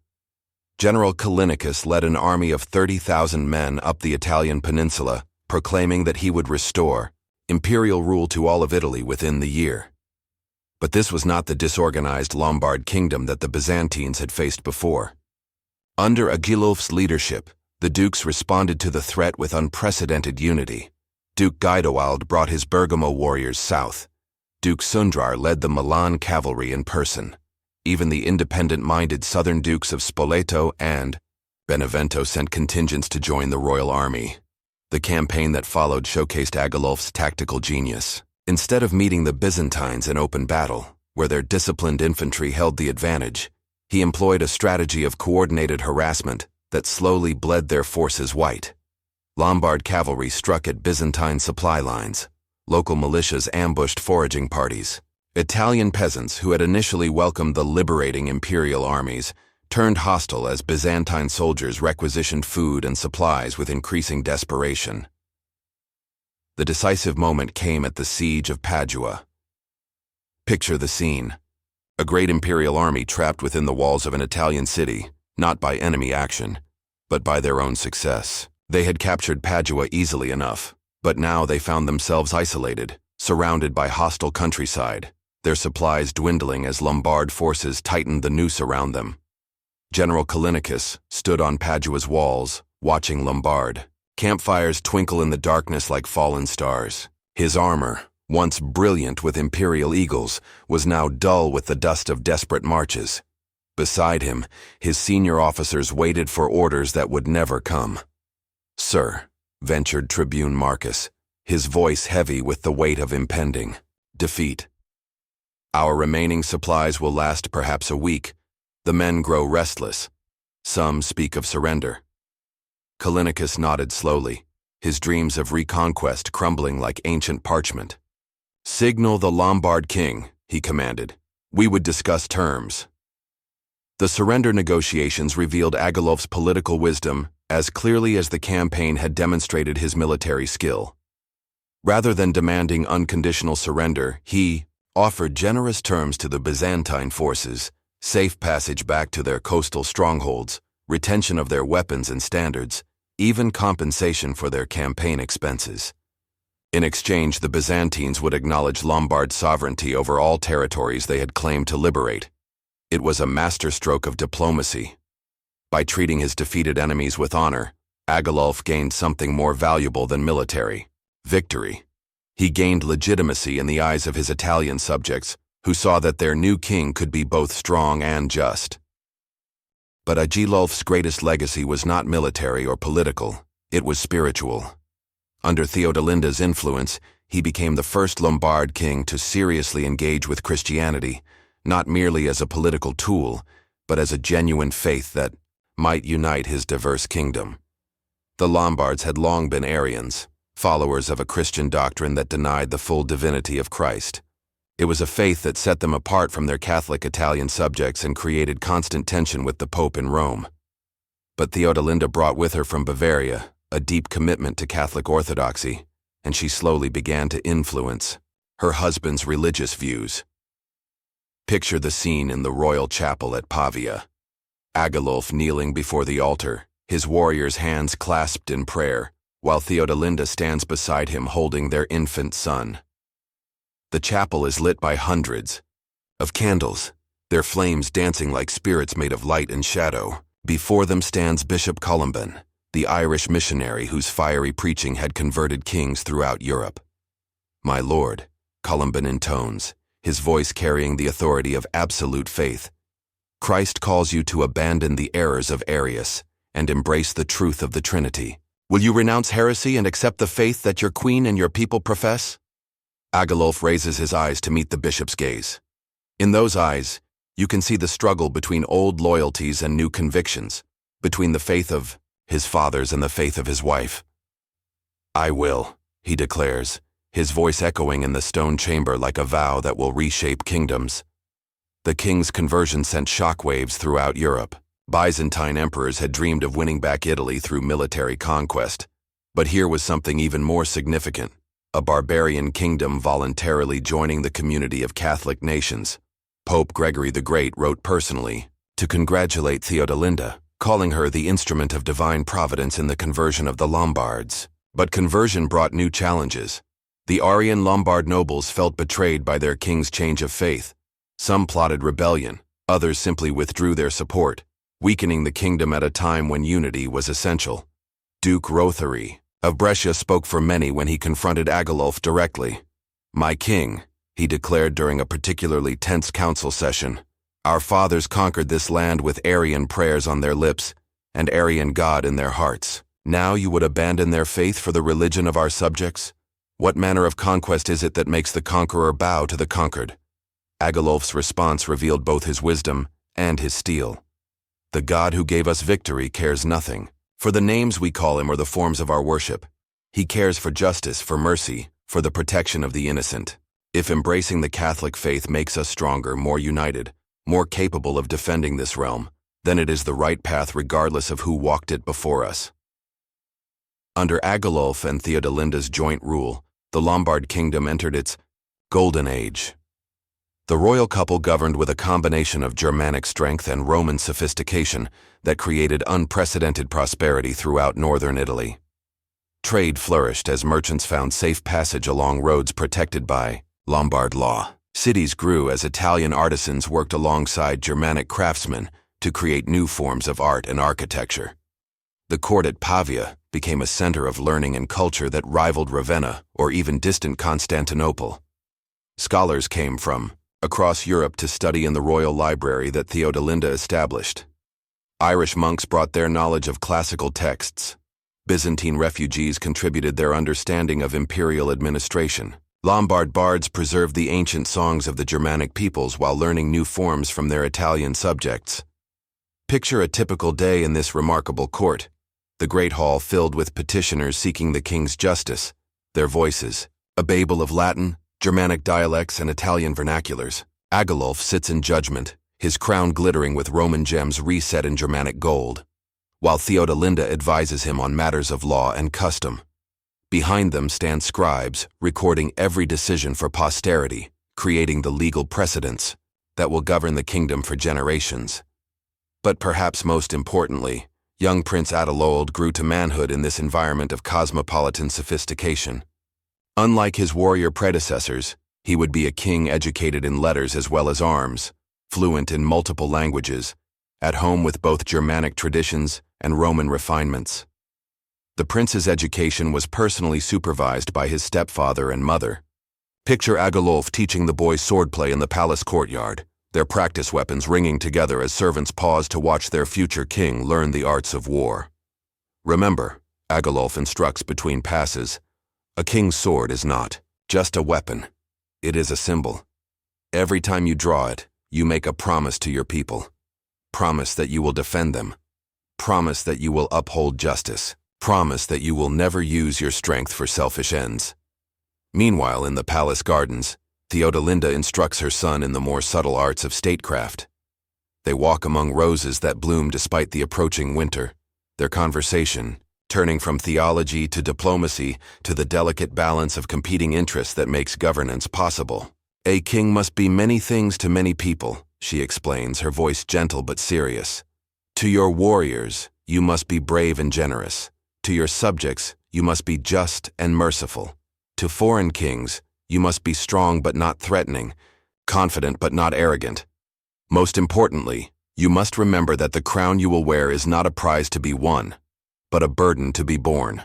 General Callinicus led an army of 30,000 men up the Italian peninsula, proclaiming that he would restore imperial rule to all of Italy within the year. But this was not the disorganized Lombard kingdom that the Byzantines had faced before. Under Agilulf's leadership, the dukes responded to the threat with unprecedented unity. Duke Guidoald brought his Bergamo warriors south. Duke Sundrar led the Milan cavalry in person. Even the independent-minded southern dukes of Spoleto and Benevento sent contingents to join the royal army. The campaign that followed showcased Agilulf's tactical genius. Instead of meeting the Byzantines in open battle, where their disciplined infantry held the advantage, he employed a strategy of coordinated harassment that slowly bled their forces white. Lombard cavalry struck at Byzantine supply lines. Local militias ambushed foraging parties. Italian peasants who had initially welcomed the liberating imperial armies turned hostile as Byzantine soldiers requisitioned food and supplies with increasing desperation. The decisive moment came at the siege of Padua. Picture the scene. A great imperial army trapped within the walls of an Italian city, not by enemy action, but by their own success. They had captured Padua easily enough, but now they found themselves isolated, surrounded by hostile countryside, their supplies dwindling as Lombard forces tightened the noose around them. General Callinicus stood on Padua's walls, watching Lombard. Campfires twinkle in the darkness like fallen stars. His armor, once brilliant with imperial eagles, was now dull with the dust of desperate marches. Beside him, his senior officers waited for orders that would never come. "Sir," ventured Tribune Marcus, his voice heavy with the weight of impending defeat. Our remaining supplies will last perhaps a week. The men grow restless. Some speak of surrender. Callinicus nodded slowly, his dreams of reconquest crumbling like ancient parchment. "Signal the Lombard king," he commanded. "We would discuss terms." The surrender negotiations revealed Agilulf's political wisdom as clearly as the campaign had demonstrated his military skill. Rather than demanding unconditional surrender, he offered generous terms to the Byzantine forces, safe passage back to their coastal strongholds, retention of their weapons and standards, even compensation for their campaign expenses. In exchange, the Byzantines would acknowledge Lombard sovereignty over all territories they had claimed to liberate. It was a masterstroke of diplomacy. By treating his defeated enemies with honor, Agilulf gained something more valuable than military: victory. He gained legitimacy in the eyes of his Italian subjects, who saw that their new king could be both strong and just. But Agilulf's greatest legacy was not military or political, it was spiritual. Under Theodelinda's influence, he became the first Lombard king to seriously engage with Christianity, not merely as a political tool, but as a genuine faith that might unite his diverse kingdom. The Lombards had long been Arians, followers of a Christian doctrine that denied the full divinity of Christ. It was a faith that set them apart from their Catholic Italian subjects and created constant tension with the Pope in Rome. But Theodelinda brought with her from Bavaria a deep commitment to Catholic orthodoxy, and she slowly began to influence her husband's religious views. Picture the scene in the royal chapel at Pavia. Agilulf kneeling before the altar, his warriors' hands clasped in prayer, while Theodelinda stands beside him holding their infant son. The chapel is lit by hundreds of candles, their flames dancing like spirits made of light and shadow. Before them stands Bishop Columban, the Irish missionary whose fiery preaching had converted kings throughout Europe. "My lord," Columban intones, his voice carrying the authority of absolute faith, "Christ calls you to abandon the errors of Arius and embrace the truth of the Trinity. Will you renounce heresy and accept the faith that your queen and your people profess?" Agilulf raises his eyes to meet the bishop's gaze. In those eyes, you can see the struggle between old loyalties and new convictions, between the faith of his fathers and the faith of his wife. "I will," he declares, his voice echoing in the stone chamber like a vow that will reshape kingdoms. The king's conversion sent shockwaves throughout Europe. Byzantine emperors had dreamed of winning back Italy through military conquest. But here was something even more significant: a barbarian kingdom voluntarily joining the community of Catholic nations. Pope Gregory the Great wrote personally to congratulate Theodelinda, calling her the instrument of divine providence in the conversion of the Lombards. But conversion brought new challenges. The Arian Lombard nobles felt betrayed by their king's change of faith. Some plotted rebellion, others simply withdrew their support, weakening the kingdom at a time when unity was essential. Duke Rothari of Brescia spoke for many when he confronted Agilulf directly. "My king," he declared during a particularly tense council session, "our fathers conquered this land with Arian prayers on their lips and Arian God in their hearts. Now you would abandon their faith for the religion of our subjects? What manner of conquest is it that makes the conqueror bow to the conquered?" Agilulf's response revealed both his wisdom and his steel. "The God who gave us victory cares nothing for the names we call him or the forms of our worship. He cares for justice, for mercy, for the protection of the innocent. If embracing the Catholic faith makes us stronger, more united, more capable of defending this realm, then it is the right path regardless of who walked it before us." Under Agilulf and Theodelinda's joint rule, the Lombard kingdom entered its golden age. The royal couple governed with a combination of Germanic strength and Roman sophistication that created unprecedented prosperity throughout northern Italy. Trade flourished as merchants found safe passage along roads protected by Lombard law. Cities grew as Italian artisans worked alongside Germanic craftsmen to create new forms of art and architecture. The court at Pavia became a center of learning and culture that rivaled Ravenna or even distant Constantinople. Scholars came from across Europe to study in the royal library that Theodelinda established. Irish monks brought their knowledge of classical texts. Byzantine refugees contributed their understanding of imperial administration. Lombard bards preserved the ancient songs of the Germanic peoples while learning new forms from their Italian subjects. Picture a typical day in this remarkable court, the great hall filled with petitioners seeking the king's justice, their voices, a babel of Latin, Germanic dialects, and Italian vernaculars. Agilulf sits in judgment, his crown glittering with Roman gems reset in Germanic gold, while Theodelinda advises him on matters of law and custom. Behind them stand scribes, recording every decision for posterity, creating the legal precedents that will govern the kingdom for generations. But perhaps most importantly, young Prince Adaloald grew to manhood in this environment of cosmopolitan sophistication. Unlike his warrior predecessors, he would be a king educated in letters as well as arms, fluent in multiple languages, at home with both Germanic traditions and Roman refinements. The prince's education was personally supervised by his stepfather and mother. Picture Agilulf teaching the boys swordplay in the palace courtyard, their practice weapons ringing together as servants pause to watch their future king learn the arts of war. Remember, Agilulf instructs between passes, a king's sword is not just a weapon. It is a symbol. Every time you draw it, you make a promise to your people. Promise that you will defend them. Promise that you will uphold justice. Promise that you will never use your strength for selfish ends. Meanwhile, in the palace gardens, Theodelinda instructs her son in the more subtle arts of statecraft. They walk among roses that bloom despite the approaching winter, their conversation turning from theology to diplomacy to the delicate balance of competing interests that makes governance possible. A king must be many things to many people, she explains, her voice gentle but serious. To your warriors, you must be brave and generous. To your subjects, you must be just and merciful. To foreign kings, you must be strong but not threatening, confident but not arrogant. Most importantly, you must remember that the crown you will wear is not a prize to be won, but a burden to be borne.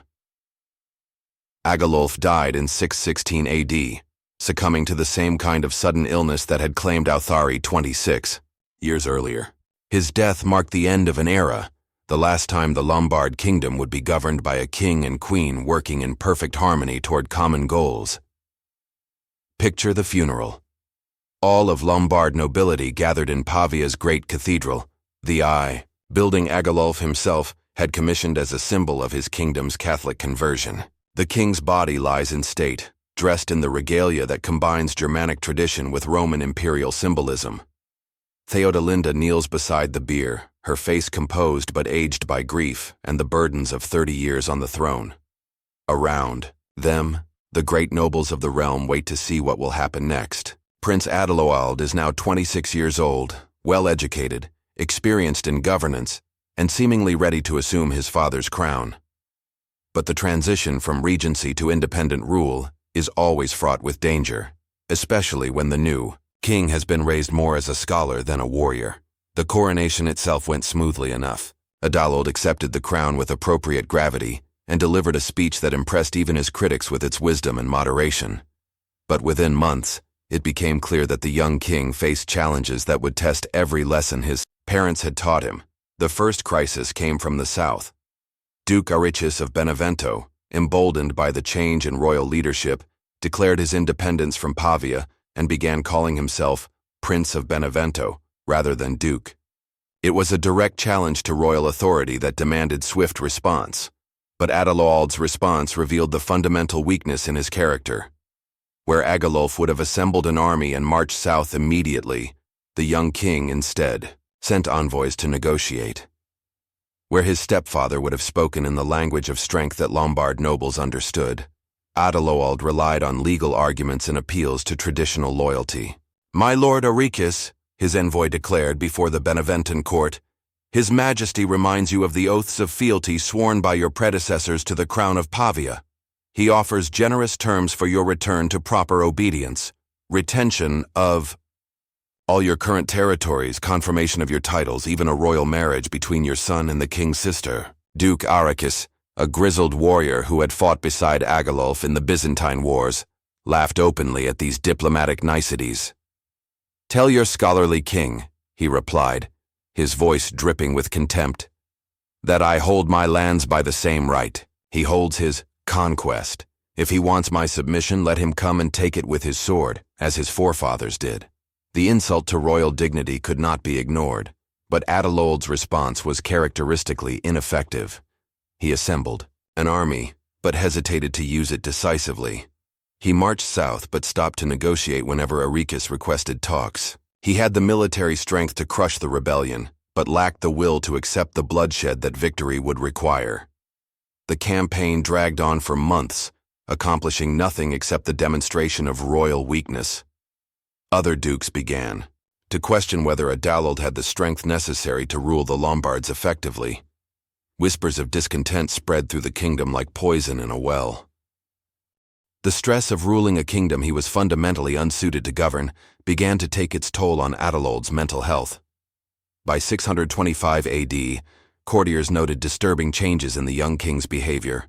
Agilulf died in 616 AD, succumbing to the same kind of sudden illness that had claimed Authari 26 years earlier. His death marked the end of an era, the last time the Lombard kingdom would be governed by a king and queen working in perfect harmony toward common goals. Picture the funeral. All of Lombard nobility gathered in Pavia's great cathedral, the building Agilulf himself had commissioned as a symbol of his kingdom's Catholic conversion. The king's body lies in state, dressed in the regalia that combines Germanic tradition with Roman imperial symbolism. Theodelinda kneels beside the bier, her face composed but aged by grief and the burdens of 30 years on the throne. Around them, the great nobles of the realm wait to see what will happen next. Prince Adaloald is now 26 years old, well-educated, experienced in governance, and seemingly ready to assume his father's crown. But the transition from regency to independent rule is always fraught with danger, especially when the new king has been raised more as a scholar than a warrior. The coronation itself went smoothly enough. Adaloald accepted the crown with appropriate gravity and delivered a speech that impressed even his critics with its wisdom and moderation. But within months, it became clear that the young king faced challenges that would test every lesson his parents had taught him. The first crisis came from the south. Duke Arichis of Benevento, emboldened by the change in royal leadership, declared his independence from Pavia and began calling himself Prince of Benevento rather than Duke. It was a direct challenge to royal authority that demanded swift response, but Adaloald's response revealed the fundamental weakness in his character. Where Agilulf would have assembled an army and marched south immediately, the young king instead sent envoys to negotiate. Where his stepfather would have spoken in the language of strength that Lombard nobles understood, Adaloald relied on legal arguments and appeals to traditional loyalty. "My lord Arichis," his envoy declared before the Beneventan court, "His Majesty reminds you of the oaths of fealty sworn by your predecessors to the crown of Pavia. He offers generous terms for your return to proper obedience, retention of all your current territories, confirmation of your titles, even a royal marriage between your son and the king's sister." Duke Arichis, a grizzled warrior who had fought beside Agilulf in the Byzantine Wars, laughed openly at these diplomatic niceties. "Tell your scholarly king," he replied, his voice dripping with contempt, "that I hold my lands by the same right he holds his conquest, If he wants my submission, let him come and take it with his sword, as his forefathers did. The insult to royal dignity could not be ignored, but Adalold's response was characteristically ineffective. He assembled an army, but hesitated to use it decisively. He marched south but stopped to negotiate whenever Arichis requested talks. He had the military strength to crush the rebellion, but lacked the will to accept the bloodshed that victory would require. The campaign dragged on for months, accomplishing nothing except the demonstration of royal weakness. Other dukes began to question whether Adalold had the strength necessary to rule the Lombards effectively. Whispers of discontent spread through the kingdom like poison in a well. The stress of ruling a kingdom he was fundamentally unsuited to govern began to take its toll on Adalold's mental health. By 625 AD, courtiers noted disturbing changes in the young king's behavior.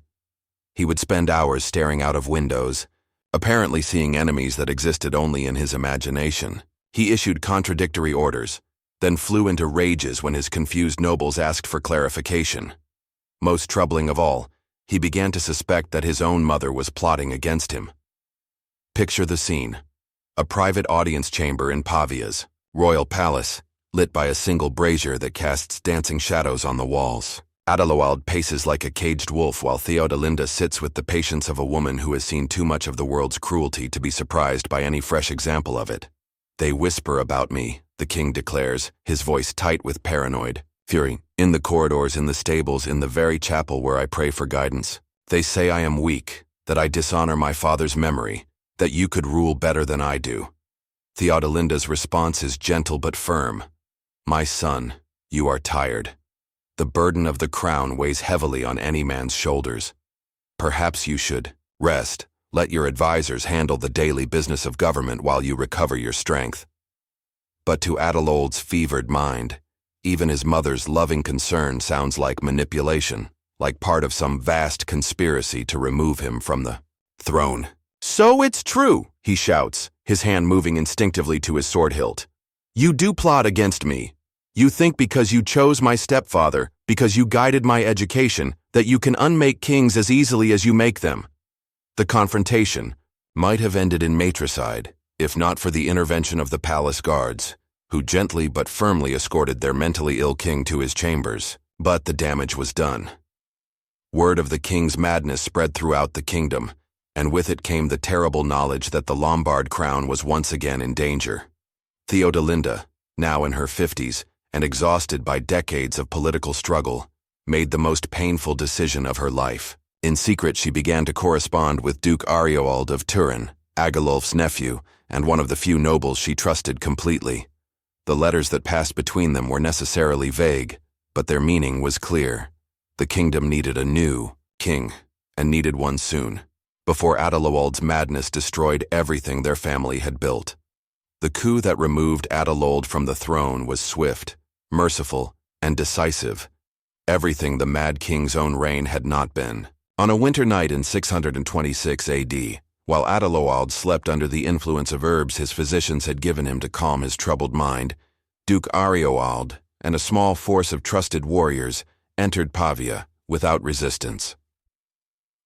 He would spend hours staring out of windows, apparently seeing enemies that existed only in his imagination. He issued contradictory orders, then flew into rages when his confused nobles asked for clarification. Most troubling of all, he began to suspect that his own mother was plotting against him. Picture the scene. A private audience chamber in Pavia's royal palace, lit by a single brazier that casts dancing shadows on the walls. Adaloald paces like a caged wolf while Theodelinda sits with the patience of a woman who has seen too much of the world's cruelty to be surprised by any fresh example of it. "They whisper about me," the king declares, his voice tight with paranoid fury. "In the corridors, in the stables, in the very chapel where I pray for guidance. They say I am weak, that I dishonor my father's memory, that you could rule better than I do." Theodelinda's response is gentle but firm. "My son, you are tired. The burden of the crown weighs heavily on any man's shoulders. Perhaps you should rest. Let your advisors handle the daily business of government while you recover your strength." But to Adalold's fevered mind, even his mother's loving concern sounds like manipulation, like part of some vast conspiracy to remove him from the throne. "So it's true," he shouts, his hand moving instinctively to his sword hilt. "You do plot against me. You think because you chose my stepfather, because you guided my education, that you can unmake kings as easily as you make them." The confrontation might have ended in matricide, if not for the intervention of the palace guards, who gently but firmly escorted their mentally ill king to his chambers. But the damage was done. Word of the king's madness spread throughout the kingdom, and with it came the terrible knowledge that the Lombard crown was once again in danger. Theodelinda, now in her 50s, and exhausted by decades of political struggle, made the most painful decision of her life. In secret, she began to correspond with Duke Arioald of Turin, Agilulf's nephew, and one of the few nobles she trusted completely. The letters that passed between them were necessarily vague, but their meaning was clear. The kingdom needed a new king, and needed one soon, before Adaloald's madness destroyed everything their family had built. The coup that removed Adaloald from the throne was swift, merciful, and decisive, everything the Mad King's own reign had not been. On a winter night in 626 AD, while Adaloald slept under the influence of herbs his physicians had given him to calm his troubled mind, Duke Arioald and a small force of trusted warriors entered Pavia without resistance.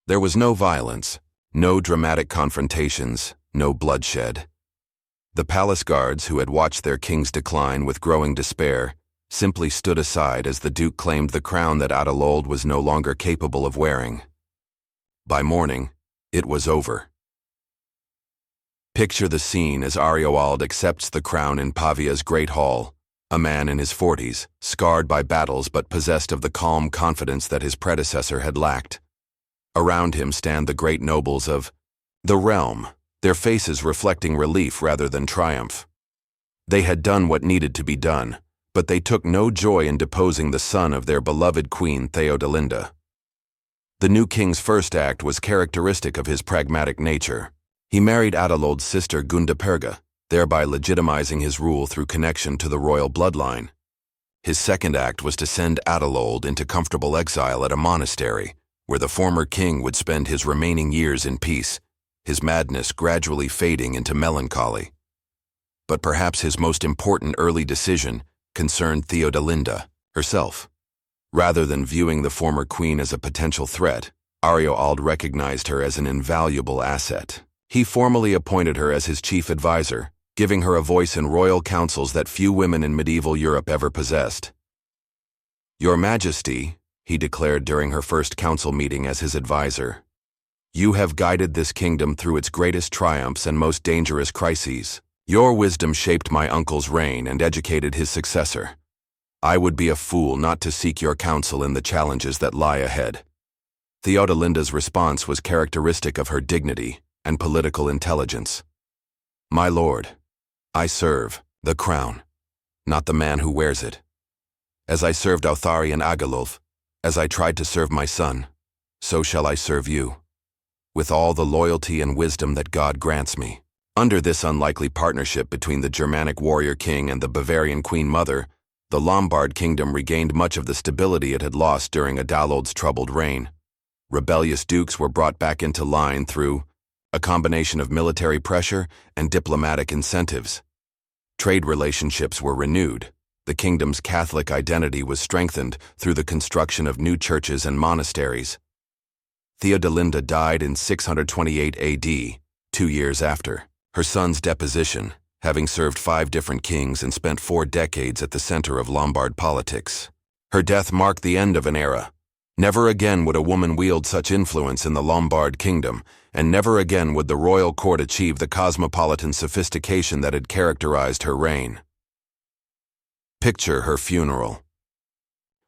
There was no violence, no dramatic confrontations, no bloodshed. The palace guards, who had watched their king's decline with growing despair, simply stood aside as the duke claimed the crown that Adaloald was no longer capable of wearing. By morning, it was over. Picture the scene as Arioald accepts the crown in Pavia's great hall, a man in his 40s, scarred by battles but possessed of the calm confidence that his predecessor had lacked. Around him stand the great nobles of the realm, their faces reflecting relief rather than triumph. They had done what needed to be done, but they took no joy in deposing the son of their beloved queen Theodelinda. The new king's first act was characteristic of his pragmatic nature. He married Adaloald's sister Gundeperga, thereby legitimizing his rule through connection to the royal bloodline. His second act was to send Adaloald into comfortable exile at a monastery, where the former king would spend his remaining years in peace, his madness gradually fading into melancholy. But perhaps his most important early decision concerned Theodelinda herself. Rather than viewing the former queen as a potential threat, Arioald recognized her as an invaluable asset. He formally appointed her as his chief advisor, giving her a voice in royal councils that few women in medieval Europe ever possessed. "Your Majesty," he declared during her first council meeting as his advisor, "you have guided this kingdom through its greatest triumphs and most dangerous crises. Your wisdom shaped my uncle's reign and educated his successor. I would be a fool not to seek your counsel in the challenges that lie ahead." Theodelinda's response was characteristic of her dignity and political intelligence. "My lord, I serve the crown, not the man who wears it. As I served Authari and Agilulf, as I tried to serve my son, so shall I serve you, with all the loyalty and wisdom that God grants me." Under this unlikely partnership between the Germanic warrior king and the Bavarian queen mother, the Lombard kingdom regained much of the stability it had lost during Adalold's troubled reign. Rebellious dukes were brought back into line through a combination of military pressure and diplomatic incentives. Trade relationships were renewed. The kingdom's Catholic identity was strengthened through the construction of new churches and monasteries. Theodelinda died in 628 AD, 2 years after her son's deposition, having served 5 different kings and spent 4 decades at the center of Lombard politics. Her death marked the end of an era. Never again would a woman wield such influence in the Lombard kingdom, and never again would the royal court achieve the cosmopolitan sophistication that had characterized her reign. Picture her funeral.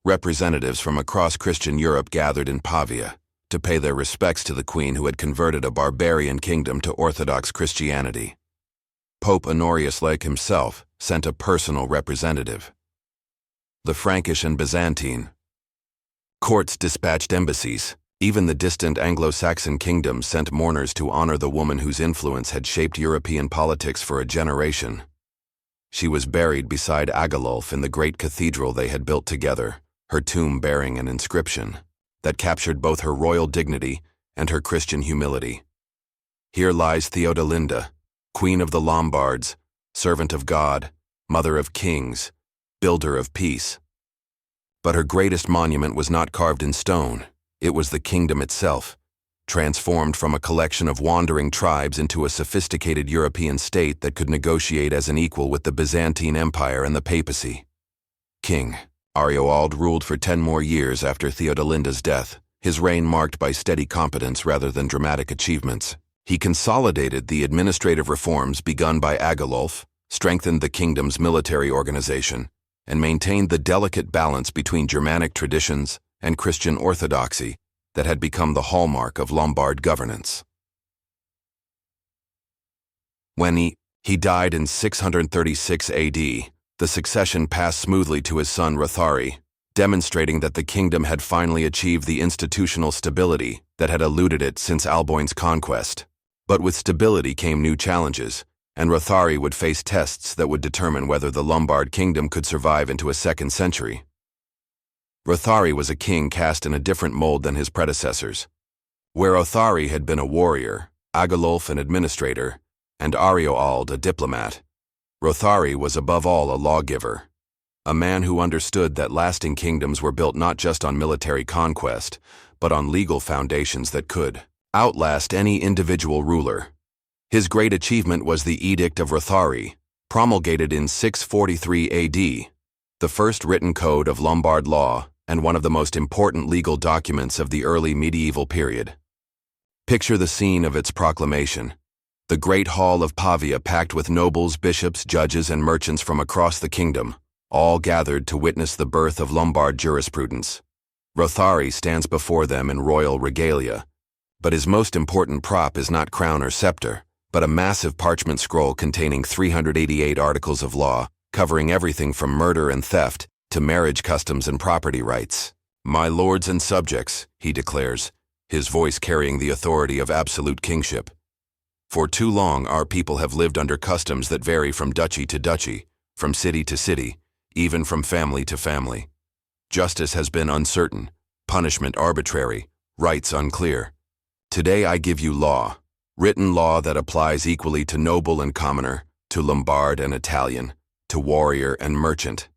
Representatives from across Christian Europe gathered in Pavia to pay their respects to the queen who had converted a barbarian kingdom to Orthodox Christianity. Pope Honorius Lake himself sent a personal representative. The Frankish and Byzantine courts dispatched embassies. Even the distant Anglo-Saxon kingdoms sent mourners to honor the woman whose influence had shaped European politics for a generation. She was buried beside Agilulf in the great cathedral they had built together, her tomb bearing an inscription that captured both her royal dignity and her Christian humility. "Here lies Theodelinda, Queen of the Lombards, servant of God, mother of kings, builder of peace." But her greatest monument was not carved in stone. It was the kingdom itself, transformed from a collection of wandering tribes into a sophisticated European state that could negotiate as an equal with the Byzantine Empire and the papacy. King Arioald ruled for 10 more years after Theodelinda's death, his reign marked by steady competence rather than dramatic achievements. He consolidated the administrative reforms begun by Agilulf, strengthened the kingdom's military organization, and maintained the delicate balance between Germanic traditions and Christian orthodoxy that had become the hallmark of Lombard governance. When he died in 636 AD, the succession passed smoothly to his son Rothari, demonstrating that the kingdom had finally achieved the institutional stability that had eluded it since Alboin's conquest. But with stability came new challenges, and Rothari would face tests that would determine whether the Lombard kingdom could survive into a 2nd century. Rothari was a king cast in a different mold than his predecessors. Where Rothari had been a warrior, Agilulf an administrator, and Arioald a diplomat, Rothari was above all a lawgiver, a man who understood that lasting kingdoms were built not just on military conquest, but on legal foundations that could outlast any individual ruler. His great achievement was the Edict of Rothari, promulgated in 643 AD, the first written code of Lombard law and one of the most important legal documents of the early medieval period. Picture the scene of its proclamation. The great hall of Pavia packed with nobles, bishops, judges, and merchants from across the kingdom, all gathered to witness the birth of Lombard jurisprudence. Rothari stands before them in royal regalia, but his most important prop is not crown or scepter, but a massive parchment scroll containing 388 articles of law, covering everything from murder and theft to marriage customs and property rights. "My lords and subjects," he declares, his voice carrying the authority of absolute kingship. "For too long our people have lived under customs that vary from duchy to duchy, from city to city, even from family to family. Justice has been uncertain, punishment arbitrary, rights unclear. Today I give you law, written law that applies equally to noble and commoner, to Lombard and Italian, to warrior and merchant."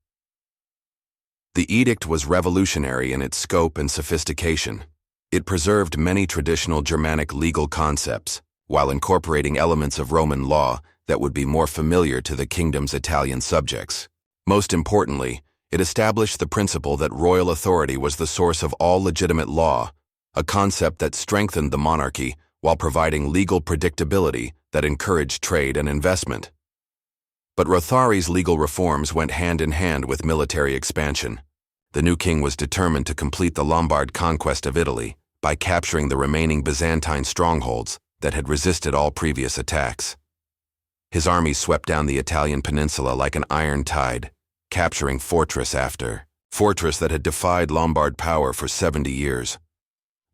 The edict was revolutionary in its scope and sophistication. It preserved many traditional Germanic legal concepts, while incorporating elements of Roman law that would be more familiar to the kingdom's Italian subjects. Most importantly, it established the principle that royal authority was the source of all legitimate law, a concept that strengthened the monarchy while providing legal predictability that encouraged trade and investment. But Rothari's legal reforms went hand in hand with military expansion. The new king was determined to complete the Lombard conquest of Italy by capturing the remaining Byzantine strongholds that had resisted all previous attacks. His army swept down the Italian peninsula like an iron tide, capturing fortress after fortress that had defied Lombard power for 70 years.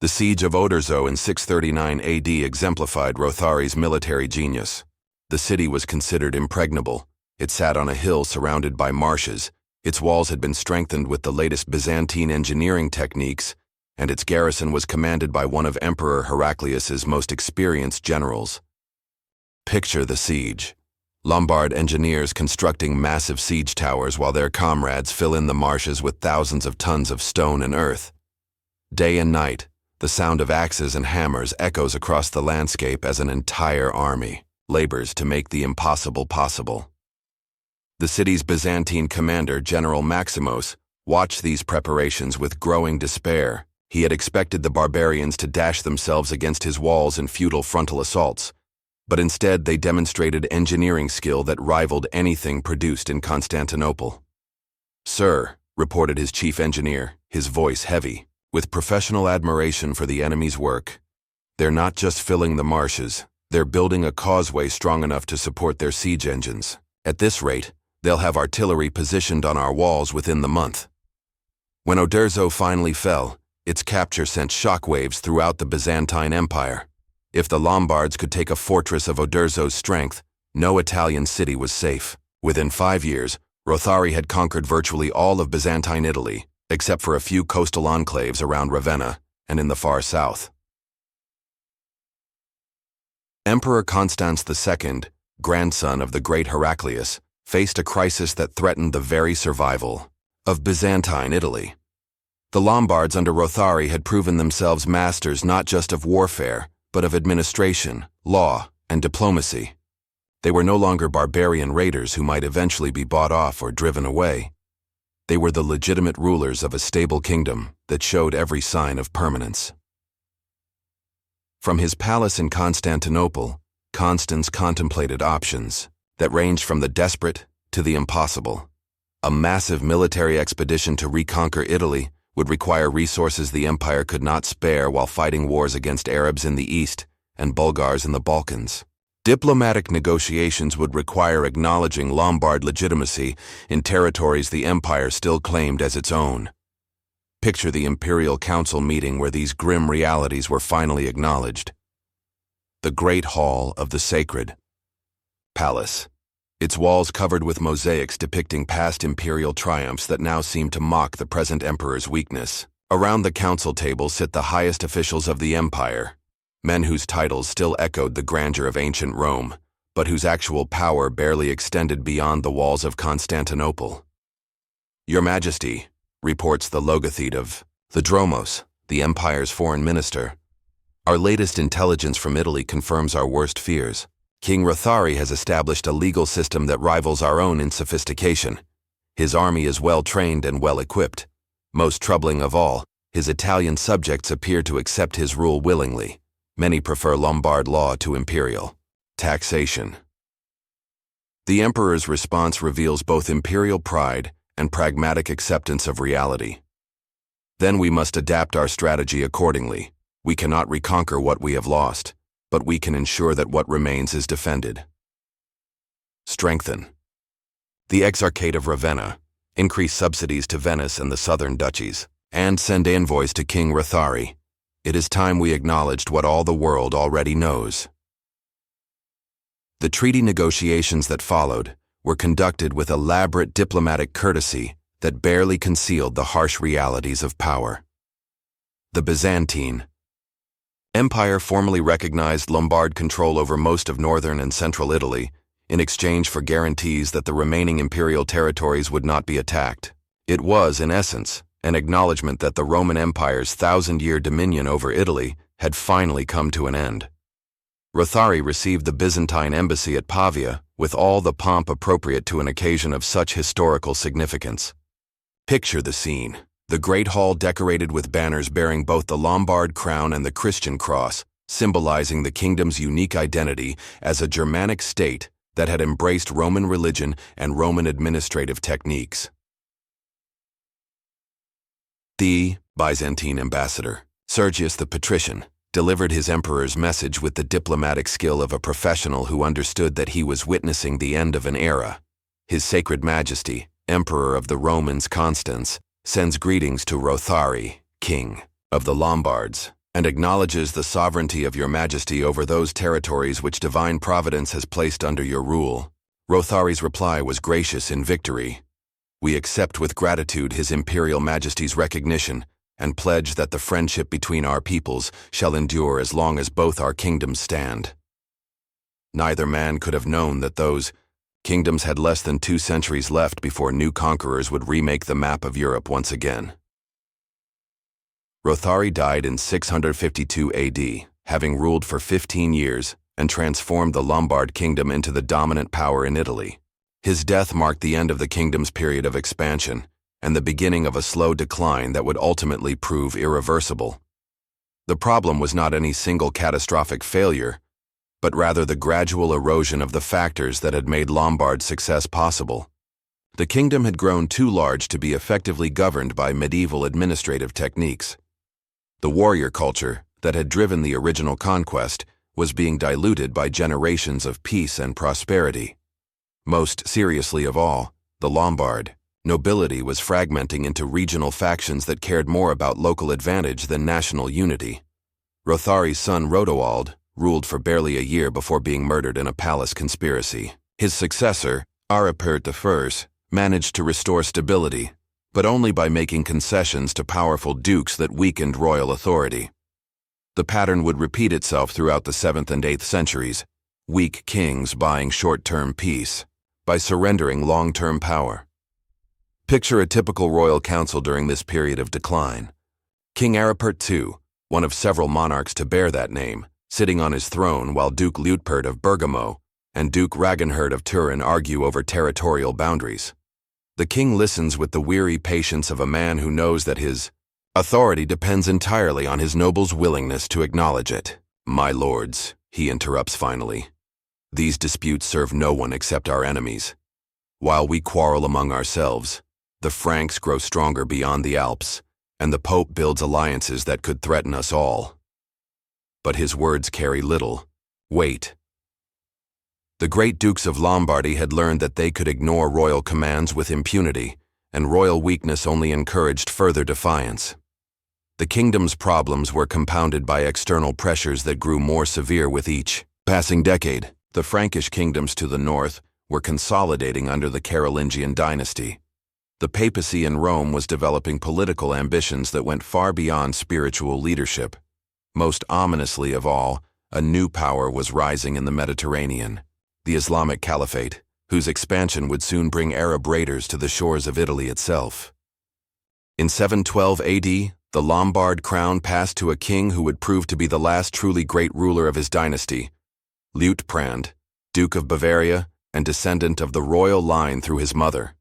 The siege of Oderzo in 639 AD exemplified Rothari's military genius. The city was considered impregnable. It sat on a hill surrounded by marshes. Its walls had been strengthened with the latest Byzantine engineering techniques, and its garrison was commanded by one of Emperor Heraclius's most experienced generals. Picture the siege. Lombard engineers constructing massive siege towers while their comrades fill in the marshes with thousands of tons of stone and earth. Day and night, the sound of axes and hammers echoes across the landscape as an entire army labors to make the impossible possible. The city's Byzantine commander, General Maximos, watched these preparations with growing despair. He had expected the barbarians to dash themselves against his walls in futile frontal assaults, but instead they demonstrated engineering skill that rivaled anything produced in Constantinople. "Sir," reported his chief engineer, his voice heavy, with professional admiration for the enemy's work, "they're not just filling the marshes, they're building a causeway strong enough to support their siege engines. At this rate, they'll have artillery positioned on our walls within the month." When Oderzo finally fell, its capture sent shockwaves throughout the Byzantine Empire. If the Lombards could take a fortress of Oderzo's strength, no Italian city was safe. Within 5 years, Rothari had conquered virtually all of Byzantine Italy, except for a few coastal enclaves around Ravenna and in the far south. Emperor Constans II, grandson of the great Heraclius, faced a crisis that threatened the very survival of Byzantine Italy. The Lombards under Rothari had proven themselves masters not just of warfare, but of administration, law, and diplomacy. They were no longer barbarian raiders who might eventually be bought off or driven away. They were the legitimate rulers of a stable kingdom that showed every sign of permanence. From his palace in Constantinople, Constans contemplated options that ranged from the desperate to the impossible. A massive military expedition to reconquer Italy would require resources the empire could not spare while fighting wars against Arabs in the east and Bulgars in the Balkans. Diplomatic negotiations would require acknowledging Lombard legitimacy in territories the empire still claimed as its own. Picture the imperial council meeting where these grim realities were finally acknowledged. The Great Hall of the Sacred Palace, its walls covered with mosaics depicting past imperial triumphs that now seem to mock the present emperor's weakness. Around the council table sit the highest officials of the empire, men whose titles still echoed the grandeur of ancient Rome, but whose actual power barely extended beyond the walls of Constantinople. "Your Majesty," reports the logothete of the Dromos, the empire's foreign minister, "our latest intelligence from Italy confirms our worst fears. King Rothari has established a legal system that rivals our own in sophistication. His army is well-trained and well-equipped. Most troubling of all, his Italian subjects appear to accept his rule willingly. Many prefer Lombard law to imperial taxation." The emperor's response reveals both imperial pride and pragmatic acceptance of reality. "Then we must adapt our strategy accordingly. We cannot reconquer what we have lost, but we can ensure that what remains is defended." Strengthen the Exarchate of Ravenna, increase subsidies to Venice and the southern duchies, and send envoys to King Rothari. It is time we acknowledged what all the world already knows. The treaty negotiations that followed were conducted with elaborate diplomatic courtesy that barely concealed the harsh realities of power. The Byzantine Empire formally recognized Lombard control over most of northern and central Italy in exchange for guarantees that the remaining imperial territories would not be attacked. It was, in essence, an acknowledgement that the Roman Empire's thousand-year dominion over Italy had finally come to an end. Rothari received the Byzantine embassy at Pavia with all the pomp appropriate to an occasion of such historical significance. Picture the scene. The Great Hall decorated with banners bearing both the Lombard crown and the Christian cross, symbolizing the kingdom's unique identity as a Germanic state that had embraced Roman religion and Roman administrative techniques. The Byzantine ambassador, Sergius the Patrician, delivered his emperor's message with the diplomatic skill of a professional who understood that he was witnessing the end of an era. His Sacred Majesty, Emperor of the Romans Constans, sends greetings to Rothari, King of the Lombards, and acknowledges the sovereignty of your majesty over those territories which divine providence has placed under your rule. Rothari's reply was gracious in victory. We accept with gratitude his imperial majesty's recognition and pledge that the friendship between our peoples shall endure as long as both our kingdoms stand. Neither man could have known that those kingdoms had less than 2 centuries left before new conquerors would remake the map of Europe once again. Rothari died in 652 AD, having ruled for 15 years and transformed the Lombard kingdom into the dominant power in Italy. His death marked the end of the kingdom's period of expansion and the beginning of a slow decline that would ultimately prove irreversible. The problem was not any single catastrophic failure, but rather the gradual erosion of the factors that had made Lombard success possible. The kingdom had grown too large to be effectively governed by medieval administrative techniques. The warrior culture that had driven the original conquest was being diluted by generations of peace and prosperity. Most seriously of all, the Lombard nobility was fragmenting into regional factions that cared more about local advantage than national unity. Rothari's son Rodoald ruled for barely a year before being murdered in a palace conspiracy. His successor, Aripert I, managed to restore stability, but only by making concessions to powerful dukes that weakened royal authority. The pattern would repeat itself throughout the 7th and 8th centuries, weak kings buying short-term peace by surrendering long-term power. Picture a typical royal council during this period of decline. King Aripert II, one of several monarchs to bear that name, sitting on his throne while Duke Liutpert of Bergamo and Duke Ragnherd of Turin argue over territorial boundaries. The king listens with the weary patience of a man who knows that his authority depends entirely on his nobles' willingness to acknowledge it. My lords, he interrupts finally, these disputes serve no one except our enemies. While we quarrel among ourselves, the Franks grow stronger beyond the Alps, and the Pope builds alliances that could threaten us all. But his words carry little weight. The great dukes of Lombardy had learned that they could ignore royal commands with impunity, and royal weakness only encouraged further defiance. The kingdom's problems were compounded by external pressures that grew more severe with each passing decade. The Frankish kingdoms to the north were consolidating under the Carolingian dynasty. The papacy in Rome was developing political ambitions that went far beyond spiritual leadership. Most ominously of all, a new power was rising in the Mediterranean, the Islamic Caliphate, whose expansion would soon bring Arab raiders to the shores of Italy itself. In 712 AD, the Lombard crown passed to a king who would prove to be the last truly great ruler of his dynasty, Liutprand, Duke of Bavaria and descendant of the royal line through his mother.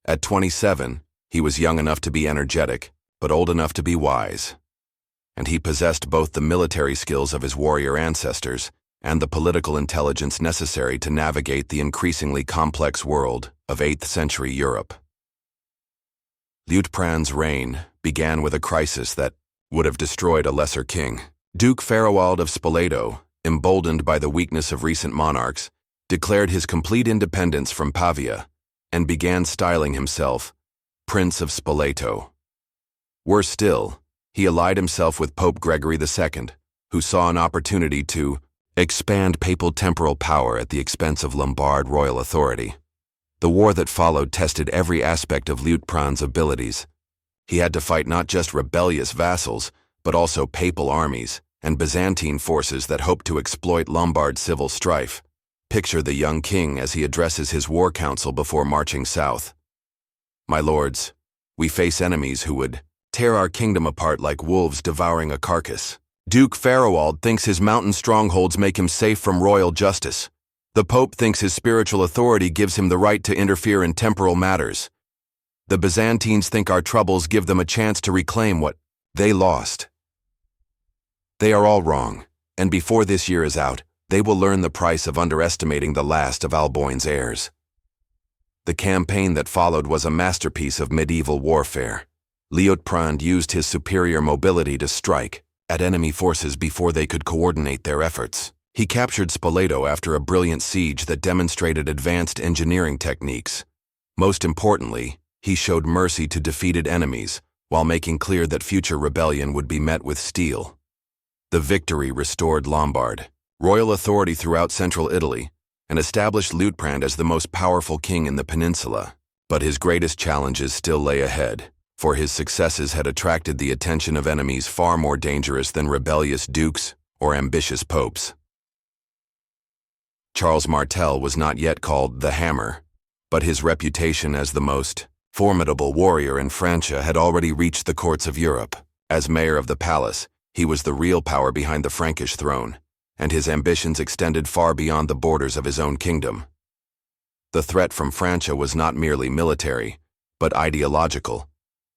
At 27, he was young enough to be energetic, but old enough to be wise. And he possessed both the military skills of his warrior ancestors and the political intelligence necessary to navigate the increasingly complex world of 8th century Europe. Liutprand's reign began with a crisis that would have destroyed a lesser king. Duke Faroald of Spoleto, emboldened by the weakness of recent monarchs, declared his complete independence from Pavia and began styling himself Prince of Spoleto. Worse still, he allied himself with Pope Gregory II, who saw an opportunity to expand papal temporal power at the expense of Lombard royal authority. The war that followed tested every aspect of Liutprand's abilities. He had to fight not just rebellious vassals, but also papal armies and Byzantine forces that hoped to exploit Lombard civil strife. Picture the young king as he addresses his war council before marching south. My lords, We face enemies who would tear our kingdom apart like wolves devouring a carcass. Duke Faroald thinks his mountain strongholds make him safe from royal justice. The Pope thinks his spiritual authority gives him the right to interfere in temporal matters. The Byzantines think our troubles give them a chance to reclaim what they lost. They are all wrong, and before this year is out, they will learn the price of underestimating the last of Alboin's heirs. The campaign that followed was a masterpiece of medieval warfare. Liutprand used his superior mobility to strike at enemy forces before they could coordinate their efforts. He captured Spoleto after a brilliant siege that demonstrated advanced engineering techniques. Most importantly, he showed mercy to defeated enemies, while making clear that future rebellion would be met with steel. The victory restored Lombard royal authority throughout central Italy and established Liutprand as the most powerful king in the peninsula. But his greatest challenges still lay ahead, for his successes had attracted the attention of enemies far more dangerous than rebellious dukes or ambitious popes. Charles Martel was not yet called the Hammer, but his reputation as the most formidable warrior in Francia had already reached the courts of Europe. As mayor of the palace, he was the real power behind the Frankish throne, and his ambitions extended far beyond the borders of his own kingdom. The threat from Francia was not merely military, but ideological.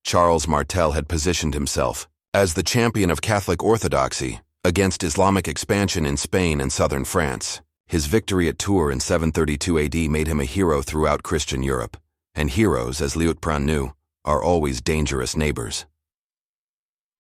Charles Martel had positioned himself as the champion of Catholic orthodoxy against Islamic expansion in Spain and southern France. His victory at Tours in 732 AD made him a hero throughout Christian Europe, and heroes, as Liutprand knew, are always dangerous neighbors.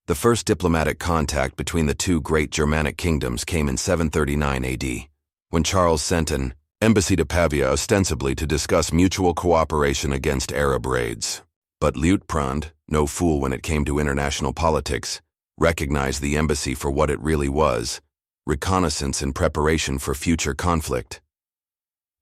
The first diplomatic contact between the two great Germanic kingdoms came in 739 AD, when Charles sent an embassy to Pavia ostensibly to discuss mutual cooperation against Arab raids. But Liutprand, no fool when it came to international politics, recognized the embassy for what it really was: reconnaissance in preparation for future conflict.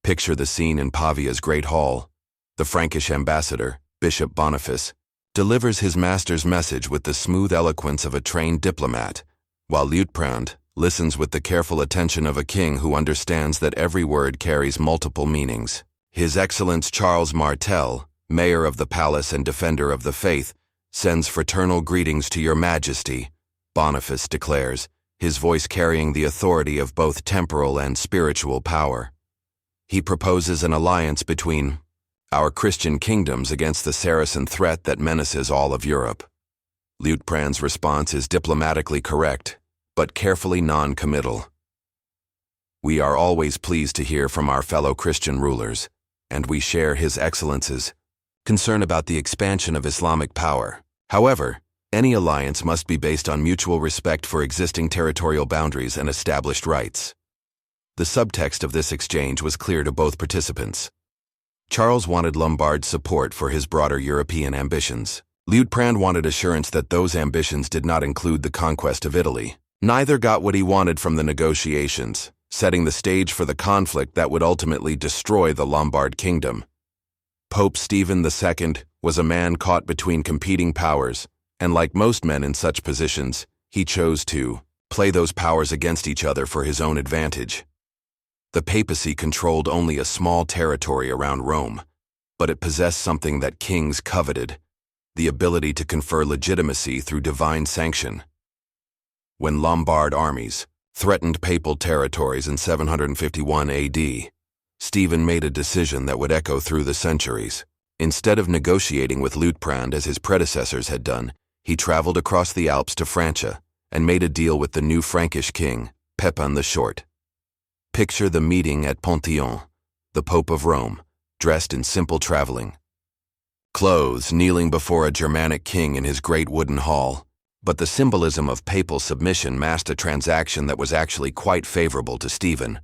Picture the scene in Pavia's Great Hall. The Frankish ambassador, Bishop Boniface, delivers his master's message with the smooth eloquence of a trained diplomat, while Liutprand listens with the careful attention of a king who understands that every word carries multiple meanings. His Excellence Charles Martel, mayor of the palace and defender of the faith, sends fraternal greetings to your majesty, Boniface declares, his voice carrying the authority of both temporal and spiritual power. He proposes an alliance between our Christian kingdoms against the Saracen threat that menaces all of Europe. Liutprand's response is diplomatically correct, but carefully non-committal. We are always pleased to hear from our fellow Christian rulers, and we share His Excellence's concern about the expansion of Islamic power. However, any alliance must be based on mutual respect for existing territorial boundaries and established rights. The subtext of this exchange was clear to both participants. Charles wanted Lombard support for his broader European ambitions. Liutprand wanted assurance that those ambitions did not include the conquest of Italy. Neither got what he wanted from the negotiations, setting the stage for the conflict that would ultimately destroy the Lombard kingdom. Pope Stephen II was a man caught between competing powers, and like most men in such positions, he chose to play those powers against each other for his own advantage. The papacy controlled only a small territory around Rome, but it possessed something that kings coveted: the ability to confer legitimacy through divine sanction. When Lombard armies threatened papal territories in 751 AD, Stephen made a decision that would echo through the centuries. Instead of negotiating with Liutprand as his predecessors had done, he traveled across the Alps to Francia and made a deal with the new Frankish king, Pepin the Short. Picture the meeting at Pantheon, the Pope of Rome, dressed in simple traveling clothes, kneeling before a Germanic king in his great wooden hall. But the symbolism of papal submission masked a transaction that was actually quite favorable to Stephen.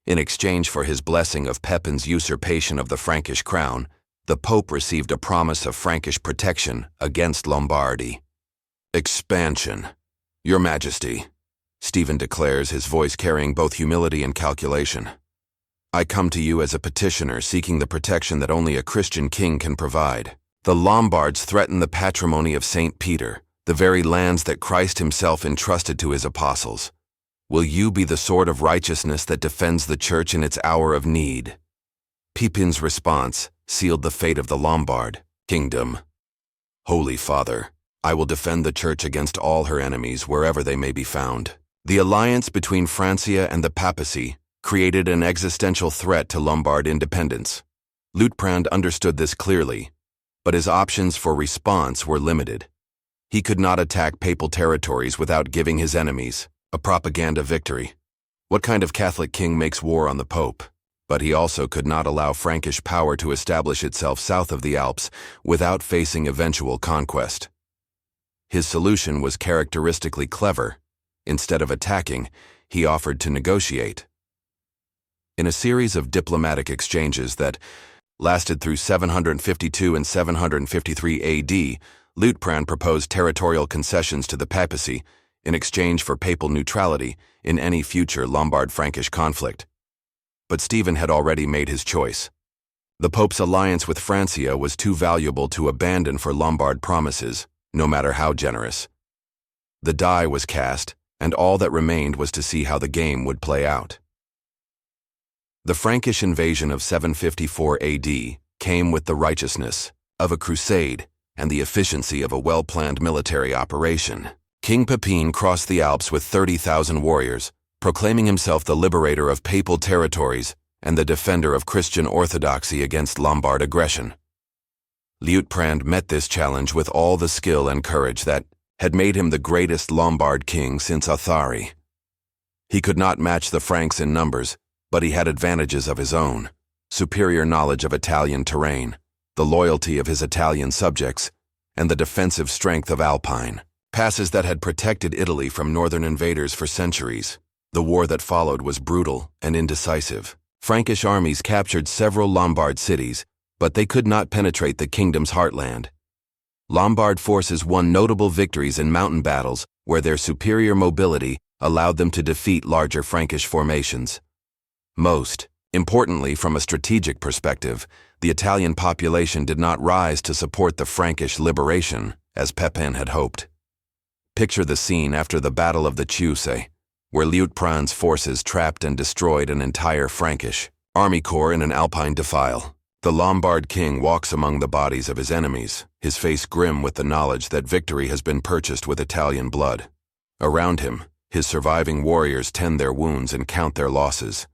In exchange for his blessing of Pepin's usurpation of the Frankish crown, the Pope received a promise of Frankish protection against Lombardy. Expansion. Your Majesty, Stephen declares, his voice carrying both humility and calculation. I come to you as a petitioner seeking the protection that only a Christian king can provide. The Lombards threaten the patrimony of St. Peter, the very lands that Christ himself entrusted to his apostles. Will you be the sword of righteousness that defends the church in its hour of need? Pepin's response sealed the fate of the Lombard kingdom. Holy Father, I will defend the Church against all her enemies wherever they may be found. The alliance between Francia and the papacy created an existential threat to Lombard independence. Luitprand understood this clearly, but his options for response were limited. He could not attack papal territories without giving his enemies a propaganda victory. What kind of Catholic king makes war on the Pope? But he also could not allow Frankish power to establish itself south of the Alps without facing eventual conquest. His solution was characteristically clever. Instead of attacking, he offered to negotiate. In a series of diplomatic exchanges that lasted through 752 and 753 AD, Luitprand proposed territorial concessions to the papacy in exchange for papal neutrality in any future Lombard-Frankish conflict. But Stephen had already made his choice. The Pope's alliance with Francia was too valuable to abandon for Lombard promises, no matter how generous. The die was cast, and all that remained was to see how the game would play out. The Frankish invasion of 754 AD came with the righteousness of a crusade and the efficiency of a well-planned military operation. King Pepin crossed the Alps with 30,000 warriors, proclaiming himself the liberator of papal territories and the defender of Christian orthodoxy against Lombard aggression. Liutprand met this challenge with all the skill and courage that had made him the greatest Lombard king since Athari. He could not match the Franks in numbers, but he had advantages of his own: superior knowledge of Italian terrain, the loyalty of his Italian subjects, and the defensive strength of Alpine passes that had protected Italy from northern invaders for centuries. The war that followed was brutal and indecisive. Frankish armies captured several Lombard cities, but they could not penetrate the kingdom's heartland. Lombard forces won notable victories in mountain battles where their superior mobility allowed them to defeat larger Frankish formations. Most importantly, from a strategic perspective, the Italian population did not rise to support the Frankish liberation, as Pepin had hoped. Picture the scene after the Battle of the Chiusi, where Liutprand's forces trapped and destroyed an entire Frankish army corps in an Alpine defile. The Lombard king walks among the bodies of his enemies, his face grim with the knowledge that victory has been purchased with Italian blood. Around him, his surviving warriors tend their wounds and count their losses,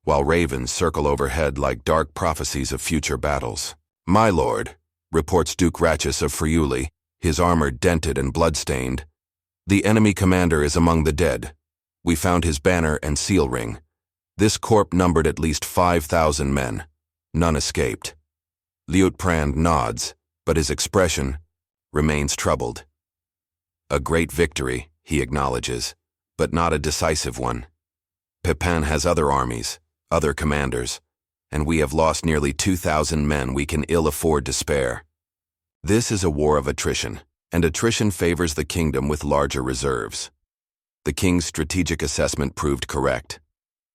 while ravens circle overhead like dark prophecies of future battles. "My lord," reports Duke Ratchis of Friuli, his armor dented and blood-stained, "the enemy commander is among the dead. We found his banner and seal ring. This corps numbered at least 5,000 men. None escaped." Liutprand nods, but his expression remains troubled. "A great victory," he acknowledges, "but not a decisive one. Pepin has other armies, other commanders, and we have lost nearly 2,000 men we can ill afford to spare. This is a war of attrition, and attrition favors the kingdom with larger reserves." The king's strategic assessment proved correct.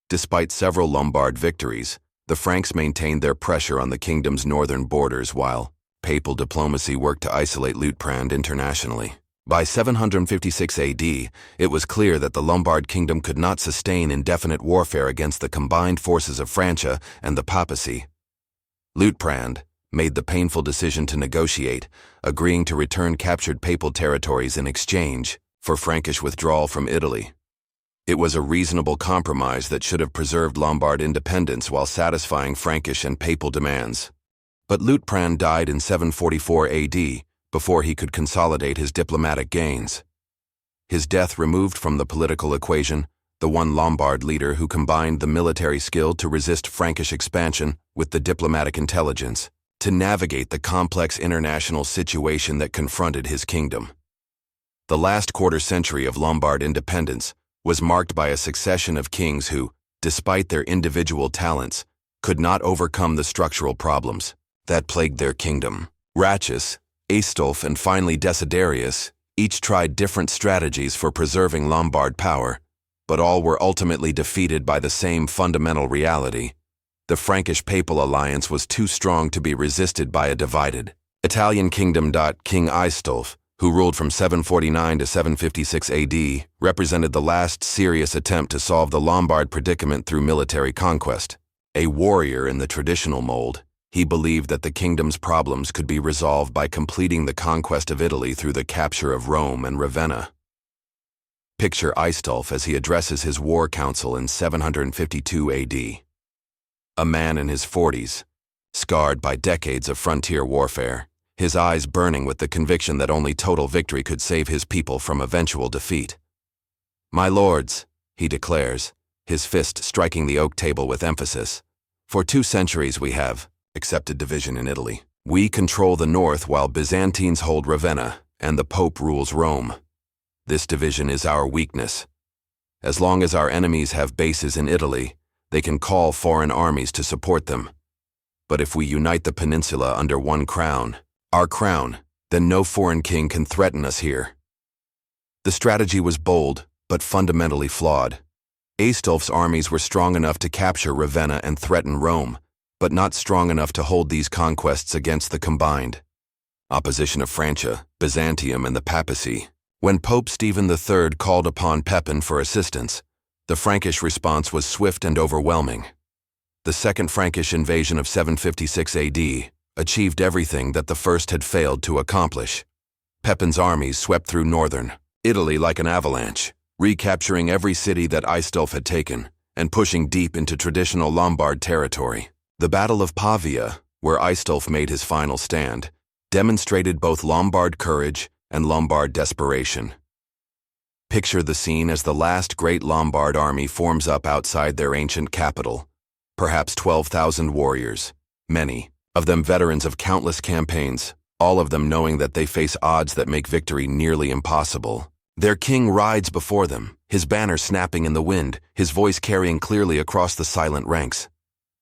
Despite several Lombard victories, the Franks maintained their pressure on the kingdom's northern borders while papal diplomacy worked to isolate Liutprand internationally. By 756 AD, it was clear that the Lombard kingdom could not sustain indefinite warfare against the combined forces of Francia and the papacy. Liutprand made the painful decision to negotiate, agreeing to return captured papal territories in exchange for Frankish withdrawal from Italy. It was a reasonable compromise that should have preserved Lombard independence while satisfying Frankish and papal demands. But Liutprand died in 744 AD before he could consolidate his diplomatic gains. His death removed from the political equation the one Lombard leader who combined the military skill to resist Frankish expansion with the diplomatic intelligence to navigate the complex international situation that confronted his kingdom. The last quarter-century of Lombard independence was marked by a succession of kings who, despite their individual talents, could not overcome the structural problems that plagued their kingdom. Ratchis, Aistulf, and finally Desiderius each tried different strategies for preserving Lombard power, but all were ultimately defeated by the same fundamental reality: the Frankish papal alliance was too strong to be resisted by a divided Italian kingdom. King Aistulf, who ruled from 749 to 756 AD, represented the last serious attempt to solve the Lombard predicament through military conquest. A warrior in the traditional mold, He believed that the kingdom's problems could be resolved by completing the conquest of Italy through the capture of Rome and Ravenna. Picture Aistulf as he addresses his war council in 752 AD. A man in his 40s, scarred by decades of frontier warfare, his eyes burning with the conviction that only total victory could save his people from eventual defeat. "My lords," he declares, his fist striking the oak table with emphasis, "for 2 centuries we have accepted division in Italy. We control the north while Byzantines hold Ravenna and the Pope rules Rome. This division is our weakness. As long as our enemies have bases in Italy, they can call foreign armies to support them. But if we unite the peninsula under one crown, our crown, then no foreign king can threaten us here." The strategy was bold, but fundamentally flawed. Aistulf's armies were strong enough to capture Ravenna and threaten Rome, but not strong enough to hold these conquests against the combined opposition of Francia, Byzantium, and the papacy. When Pope Stephen III called upon Pepin for assistance, the Frankish response was swift and overwhelming. The Second Frankish invasion of 756 AD achieved everything that the first had failed to accomplish. Pepin's armies swept through northern Italy like an avalanche, recapturing every city that Aistulf had taken and pushing deep into traditional Lombard territory. The Battle of Pavia, where Aistulf made his final stand, demonstrated both Lombard courage and Lombard desperation. Picture the scene as the last great Lombard army forms up outside their ancient capital, perhaps 12,000 warriors, many of them veterans of countless campaigns, all of them knowing that they face odds that make victory nearly impossible. Their king rides before them, his banner snapping in the wind, his voice carrying clearly across the silent ranks.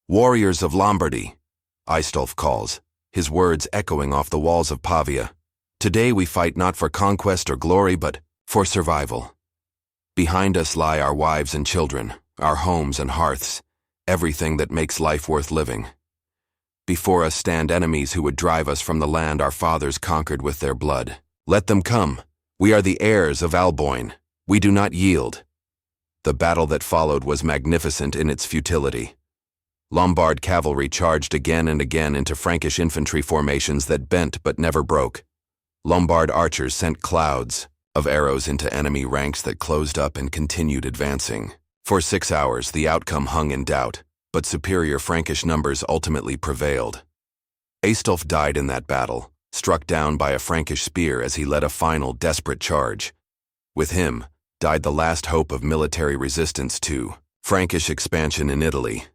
"Warriors of Lombardy," Aistulf calls, his words echoing off the walls of Pavia. "Today we fight not for conquest or glory, but for survival. Behind us lie our wives and children, our homes and hearths, everything that makes life worth living. Before us stand enemies who would drive us from the land our fathers conquered with their blood. Let them come. We are the heirs of Alboin. We do not yield." The battle that followed was magnificent in its futility. Lombard cavalry charged again and again into Frankish infantry formations that bent but never broke. Lombard archers sent clouds of arrows into enemy ranks that closed up and continued advancing. For 6 hours, the outcome hung in doubt, but superior Frankish numbers ultimately prevailed. Aistulf died in that battle, struck down by a Frankish spear as he led a final desperate charge. With him died the last hope of military resistance to Frankish expansion in Italy.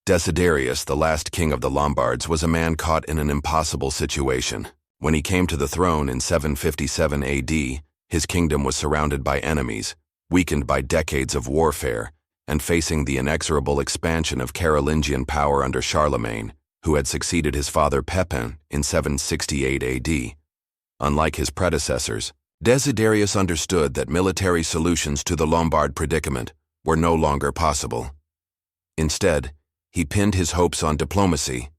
Desiderius, the last king of the Lombards, was a man caught in an impossible situation. When he came to the throne in 757 AD, his kingdom was surrounded by enemies, weakened by decades of warfare, and facing the inexorable expansion of Carolingian power under Charlemagne, who had succeeded his father Pepin in 768 AD. Unlike his predecessors, Desiderius understood that military solutions to the Lombard predicament were no longer possible. Instead, he pinned his hopes on diplomacy,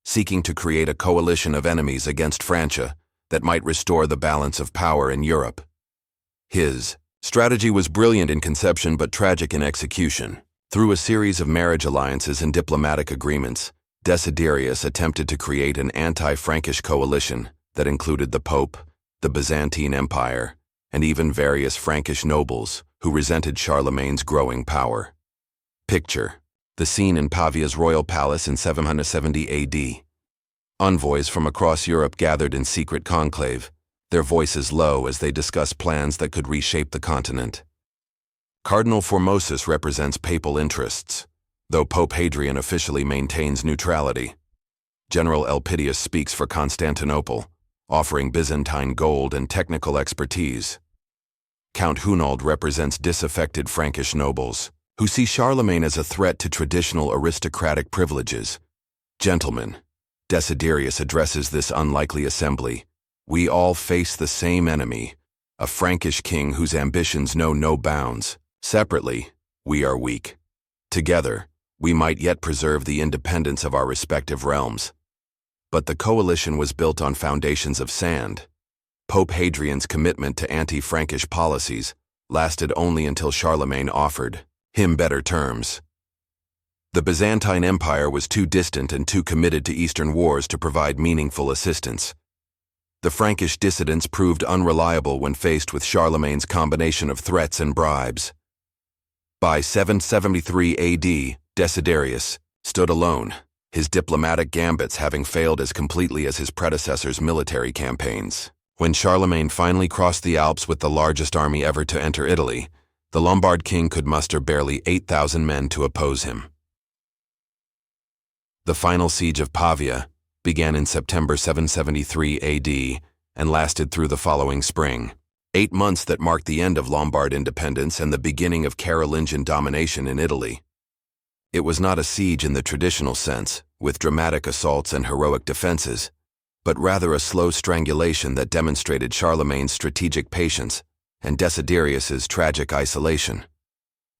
seeking to create a coalition of enemies against Francia that might restore the balance of power in Europe. His strategy was brilliant in conception but tragic in execution. Through a series of marriage alliances and diplomatic agreements, Desiderius attempted to create an anti-Frankish coalition that included the Pope, the Byzantine Empire, and even various Frankish nobles who resented Charlemagne's growing power. Picture the scene in Pavia's royal palace in 770 AD. Envoys from across Europe gathered in secret conclave, their voices low as they discuss plans that could reshape the continent. Cardinal Formosus represents papal interests, though Pope Hadrian officially maintains neutrality. General Elpidius speaks for Constantinople, offering Byzantine gold and technical expertise. Count Hunold represents disaffected Frankish nobles, who see Charlemagne as a threat to traditional aristocratic privileges. "Gentlemen," Desiderius addresses this unlikely assembly, "we all face the same enemy, a Frankish king whose ambitions know no bounds. Separately, we are weak. Together, we might yet preserve the independence of our respective realms." But the coalition was built on foundations of sand. Pope Hadrian's commitment to anti-Frankish policies lasted only until Charlemagne offered him better terms. The Byzantine Empire was too distant and too committed to Eastern wars to provide meaningful assistance. The Frankish dissidents proved unreliable when faced with Charlemagne's combination of threats and bribes. By 773 AD, Desiderius stood alone, his diplomatic gambits having failed as completely as his predecessor's military campaigns. When Charlemagne finally crossed the Alps with the largest army ever to enter Italy, the Lombard king could muster barely 8,000 men to oppose him. The final siege of Pavia began in September 773 AD and lasted through the following spring. 8 months that marked the end of Lombard independence and the beginning of Carolingian domination in Italy. It was not a siege in the traditional sense, with dramatic assaults and heroic defenses, but rather a slow strangulation that demonstrated Charlemagne's strategic patience and Desiderius's tragic isolation.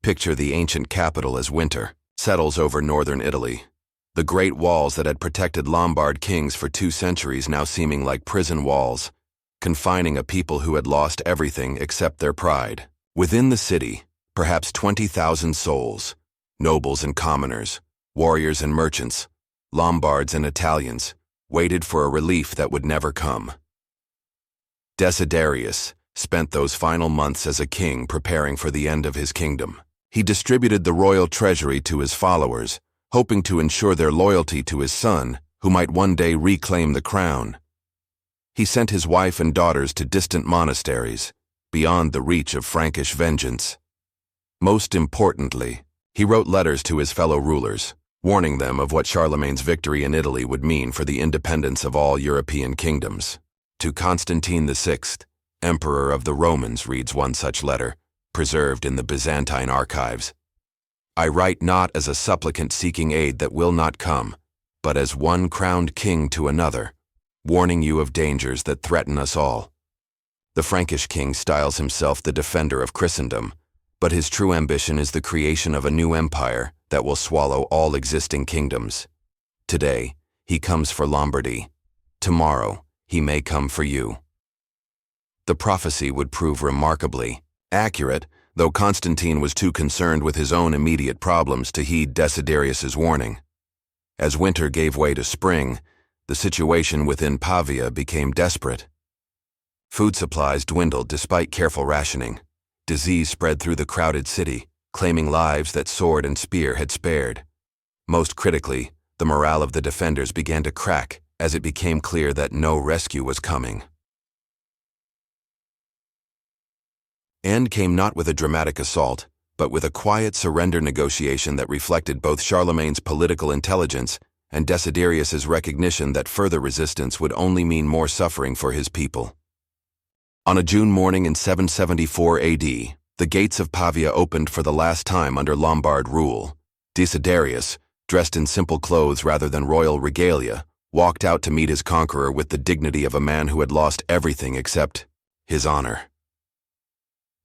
Picture the ancient capital as winter settles over northern Italy. The great walls that had protected Lombard kings for 2 centuries now seeming like prison walls, confining a people who had lost everything except their pride. Within the city, perhaps 20,000 souls, nobles and commoners, warriors and merchants, Lombards and Italians, waited for a relief that would never come. Desiderius spent those final months as a king preparing for the end of his kingdom. He distributed the royal treasury to his followers, hoping to ensure their loyalty to his son, who might one day reclaim the crown. He sent his wife and daughters to distant monasteries, beyond the reach of Frankish vengeance. Most importantly, he wrote letters to his fellow rulers, warning them of what Charlemagne's victory in Italy would mean for the independence of all European kingdoms. To Constantine VI, Emperor of the Romans, reads one such letter, preserved in the Byzantine archives. I write not as a supplicant seeking aid that will not come, but as one crowned king to another, warning you of dangers that threaten us all. The Frankish king styles himself the defender of Christendom, but his true ambition is the creation of a new empire that will swallow all existing kingdoms. Today, he comes for Lombardy. Tomorrow, he may come for you. The prophecy would prove remarkably accurate, though Constantine was too concerned with his own immediate problems to heed Desiderius's warning. As winter gave way to spring, the situation within Pavia became desperate. Food supplies dwindled despite careful rationing. Disease spread through the crowded city, claiming lives that sword and spear had spared. Most critically, the morale of the defenders began to crack as it became clear that no rescue was coming. End came not with a dramatic assault, but with a quiet surrender negotiation that reflected both Charlemagne's political intelligence and Desiderius's recognition that further resistance would only mean more suffering for his people. On a June morning in 774 AD, the gates of Pavia opened for the last time under Lombard rule. Desiderius, dressed in simple clothes rather than royal regalia, walked out to meet his conqueror with the dignity of a man who had lost everything except his honor.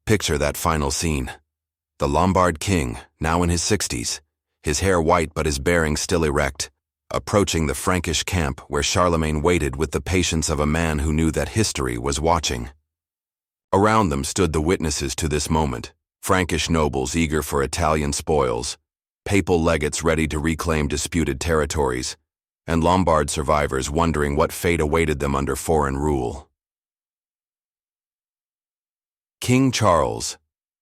Picture that final scene. The Lombard king, now in his 60s, his hair white but his bearing still erect, approaching the Frankish camp where Charlemagne waited with the patience of a man who knew that history was watching. Around them stood the witnesses to this moment, Frankish nobles eager for Italian spoils, papal legates ready to reclaim disputed territories, and Lombard survivors wondering what fate awaited them under foreign rule. King Charles,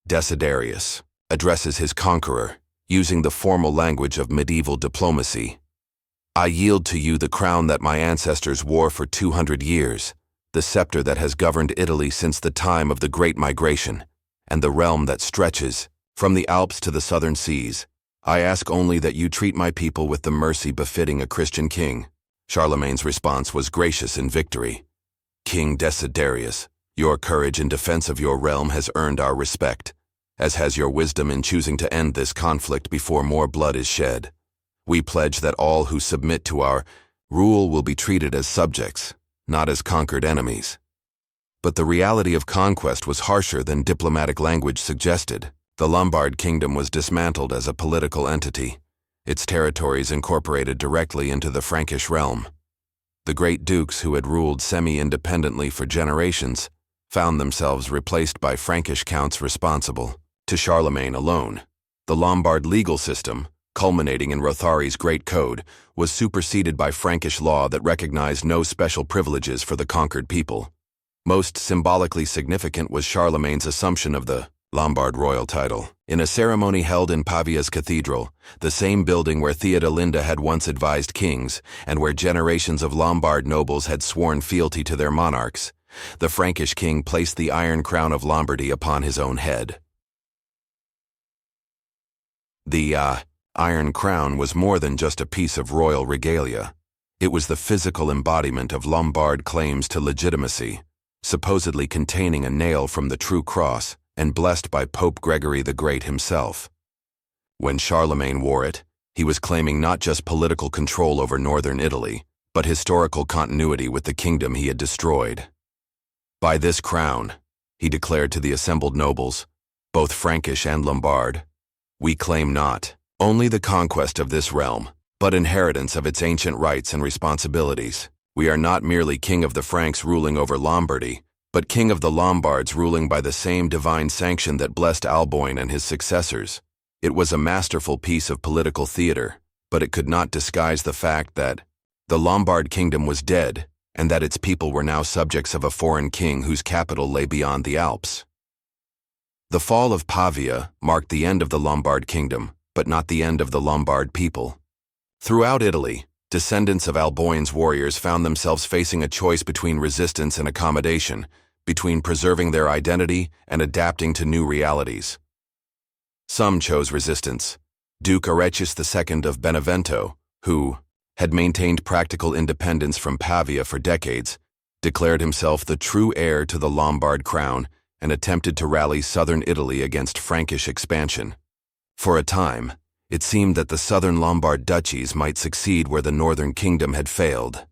Desiderius, addresses his conqueror, using the formal language of medieval diplomacy. I yield to you the crown that my ancestors wore for 200 years, the scepter that has governed Italy since the time of the Great Migration, and the realm that stretches from the Alps to the southern seas. I ask only that you treat my people with the mercy befitting a Christian king. Charlemagne's response was gracious in victory. King Desiderius, your courage in defense of your realm has earned our respect, as has your wisdom in choosing to end this conflict before more blood is shed. We pledge that all who submit to our rule will be treated as subjects, not as conquered enemies. But the reality of conquest was harsher than diplomatic language suggested. The Lombard kingdom was dismantled as a political entity, its territories incorporated directly into the Frankish realm. The great dukes who had ruled semi-independently for generations found themselves replaced by Frankish counts responsible to Charlemagne alone. The Lombard legal system, culminating in Rothari's Great Code, was superseded by Frankish law that recognized no special privileges for the conquered people. Most symbolically significant was Charlemagne's assumption of the Lombard royal title. In a ceremony held in Pavia's cathedral, the same building where Theodelinda had once advised kings and where generations of Lombard nobles had sworn fealty to their monarchs, the Frankish king placed the Iron Crown of Lombardy upon his own head. The Iron Crown was more than just a piece of royal regalia. It was the physical embodiment of Lombard claims to legitimacy, supposedly containing a nail from the true cross and blessed by Pope Gregory the Great himself. When Charlemagne wore it, he was claiming not just political control over northern Italy, but historical continuity with the kingdom he had destroyed. By this crown, he declared to the assembled nobles, both Frankish and Lombard, we claim not only the conquest of this realm, but inheritance of its ancient rights and responsibilities. We are not merely king of the Franks ruling over Lombardy, but king of the Lombards ruling by the same divine sanction that blessed Alboin and his successors. It was a masterful piece of political theater, but it could not disguise the fact that the Lombard kingdom was dead and that its people were now subjects of a foreign king whose capital lay beyond the Alps. The fall of Pavia marked the end of the Lombard kingdom, but not the end of the Lombard people. Throughout Italy, descendants of Alboin's warriors found themselves facing a choice between resistance and accommodation, between preserving their identity and adapting to new realities. Some chose resistance. Duke Arechius II of Benevento, who had maintained practical independence from Pavia for decades, declared himself the true heir to the Lombard crown and attempted to rally southern Italy against Frankish expansion. For a time, it seemed that the southern Lombard duchies might succeed where the northern kingdom had failed.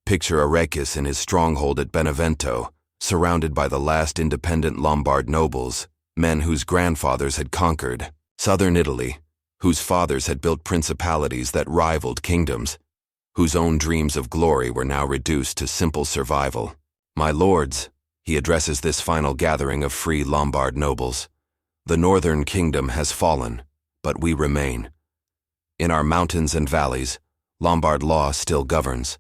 Picture Arechius in his stronghold at Benevento, surrounded by the last independent Lombard nobles, men whose grandfathers had conquered southern Italy, whose fathers had built principalities that rivaled kingdoms, whose own dreams of glory were now reduced to simple survival. My lords, he addresses this final gathering of free Lombard nobles, the northern kingdom has fallen, but we remain. In our mountains and valleys, Lombard law still governs,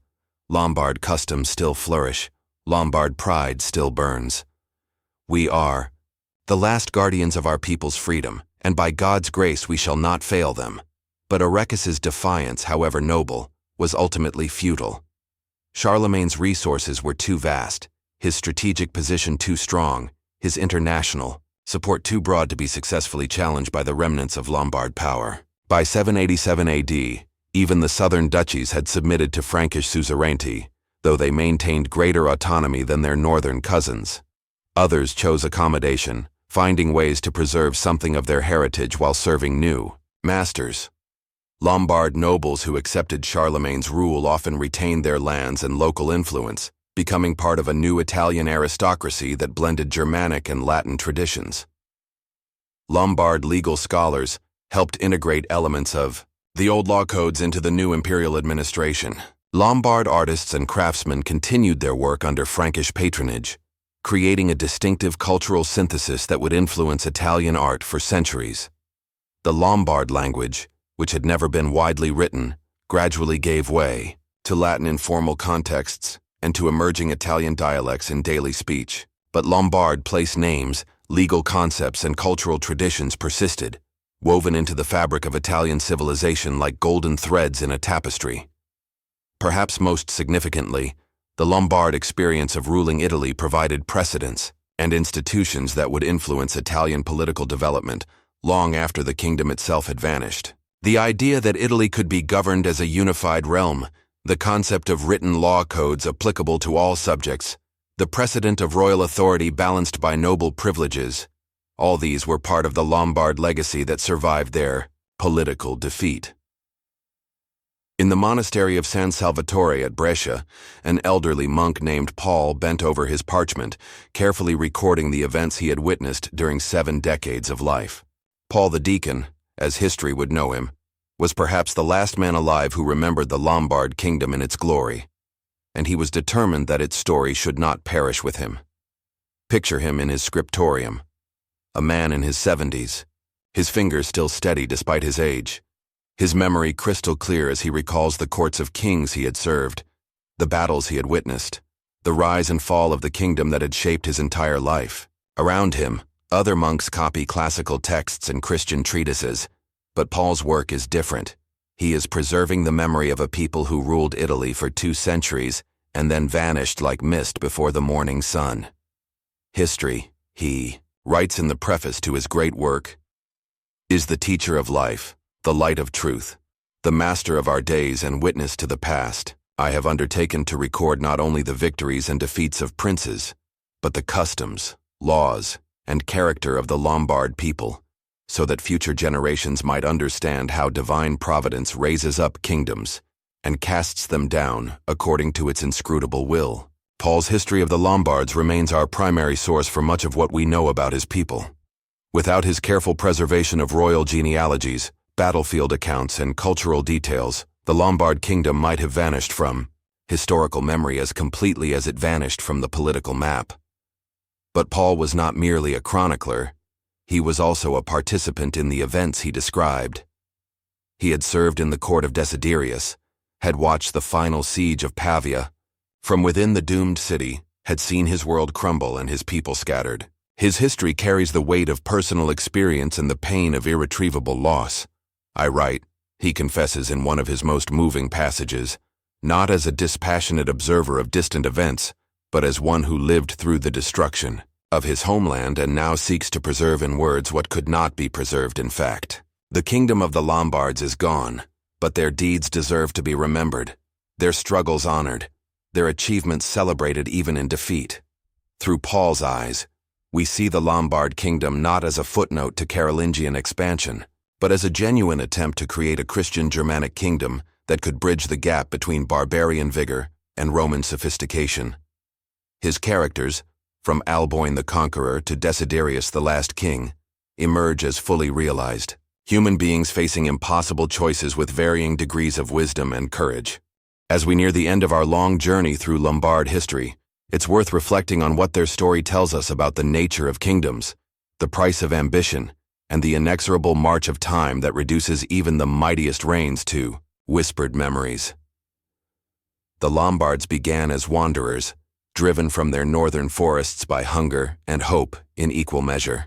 Lombard customs still flourish, Lombard pride still burns. We are the last guardians of our people's freedom, and by God's grace we shall not fail them. But Arechius's defiance, however noble, was ultimately futile. Charlemagne's resources were too vast, his strategic position too strong, his international support too broad to be successfully challenged by the remnants of Lombard power. By 787 AD, even the southern duchies had submitted to Frankish suzerainty, though they maintained greater autonomy than their northern cousins. Others chose accommodation, finding ways to preserve something of their heritage while serving new masters. Lombard nobles who accepted Charlemagne's rule often retained their lands and local influence, becoming part of a new Italian aristocracy that blended Germanic and Latin traditions. Lombard legal scholars helped integrate elements of the old law codes into the new imperial administration. Lombard artists and craftsmen continued their work under Frankish patronage, creating a distinctive cultural synthesis that would influence Italian art for centuries. The Lombard language, which had never been widely written, gradually gave way to Latin informal contexts and to emerging Italian dialects in daily speech. But Lombard place names, legal concepts, and cultural traditions persisted, woven into the fabric of Italian civilization like golden threads in a tapestry. Perhaps most significantly, the Lombard experience of ruling Italy provided precedents and institutions that would influence Italian political development long after the kingdom itself had vanished. The idea that Italy could be governed as a unified realm, the concept of written law codes applicable to all subjects, the precedent of royal authority balanced by noble privileges, all these were part of the Lombard legacy that survived their political defeat. In the monastery of San Salvatore at Brescia, an elderly monk named Paul bent over his parchment, carefully recording the events he had witnessed during 7 decades of life. Paul the deacon, as history would know him, was perhaps the last man alive who remembered the Lombard kingdom in its glory, and he was determined that its story should not perish with him. Picture him in his scriptorium, a man in his 70s, his fingers still steady despite his age, his memory crystal clear as he recalls the courts of kings he had served, the battles he had witnessed, the rise and fall of the kingdom that had shaped his entire life. Around him, other monks copy classical texts and Christian treatises, but Paul's work is different. He is preserving the memory of a people who ruled Italy for 2 centuries and then vanished like mist before the morning sun. History, he writes in the preface to his great work, is the teacher of life, the light of truth, the master of our days and witness to the past. I have undertaken to record not only the victories and defeats of princes, but the customs, laws, and character of the Lombard people, so that future generations might understand how divine providence raises up kingdoms and casts them down according to its inscrutable will. Paul's history of the Lombards remains our primary source for much of what we know about his people. Without his careful preservation of royal genealogies, battlefield accounts, and cultural details, the Lombard kingdom might have vanished from historical memory as completely as it vanished from the political map. But Paul was not merely a chronicler, he was also a participant in the events he described. He had served in the court of Desiderius, had watched the final siege of Pavia, from within the doomed city, had seen his world crumble and his people scattered. His history carries the weight of personal experience and the pain of irretrievable loss. I write, he confesses in one of his most moving passages, not as a dispassionate observer of distant events, but as one who lived through the destruction of his homeland and now seeks to preserve in words what could not be preserved in fact. The kingdom of the Lombards is gone, but their deeds deserve to be remembered, their struggles honored, their achievements celebrated even in defeat. Through Paul's eyes, we see the Lombard kingdom not as a footnote to Carolingian expansion, but as a genuine attempt to create a Christian Germanic kingdom that could bridge the gap between barbarian vigor and Roman sophistication. His characters, from Alboin the Conqueror to Desiderius the last king, emerge as fully realized, human beings facing impossible choices with varying degrees of wisdom and courage. As we near the end of our long journey through Lombard history, it's worth reflecting on what their story tells us about the nature of kingdoms, the price of ambition, and the inexorable march of time that reduces even the mightiest reigns to whispered memories. The Lombards began as wanderers, driven from their northern forests by hunger and hope in equal measure.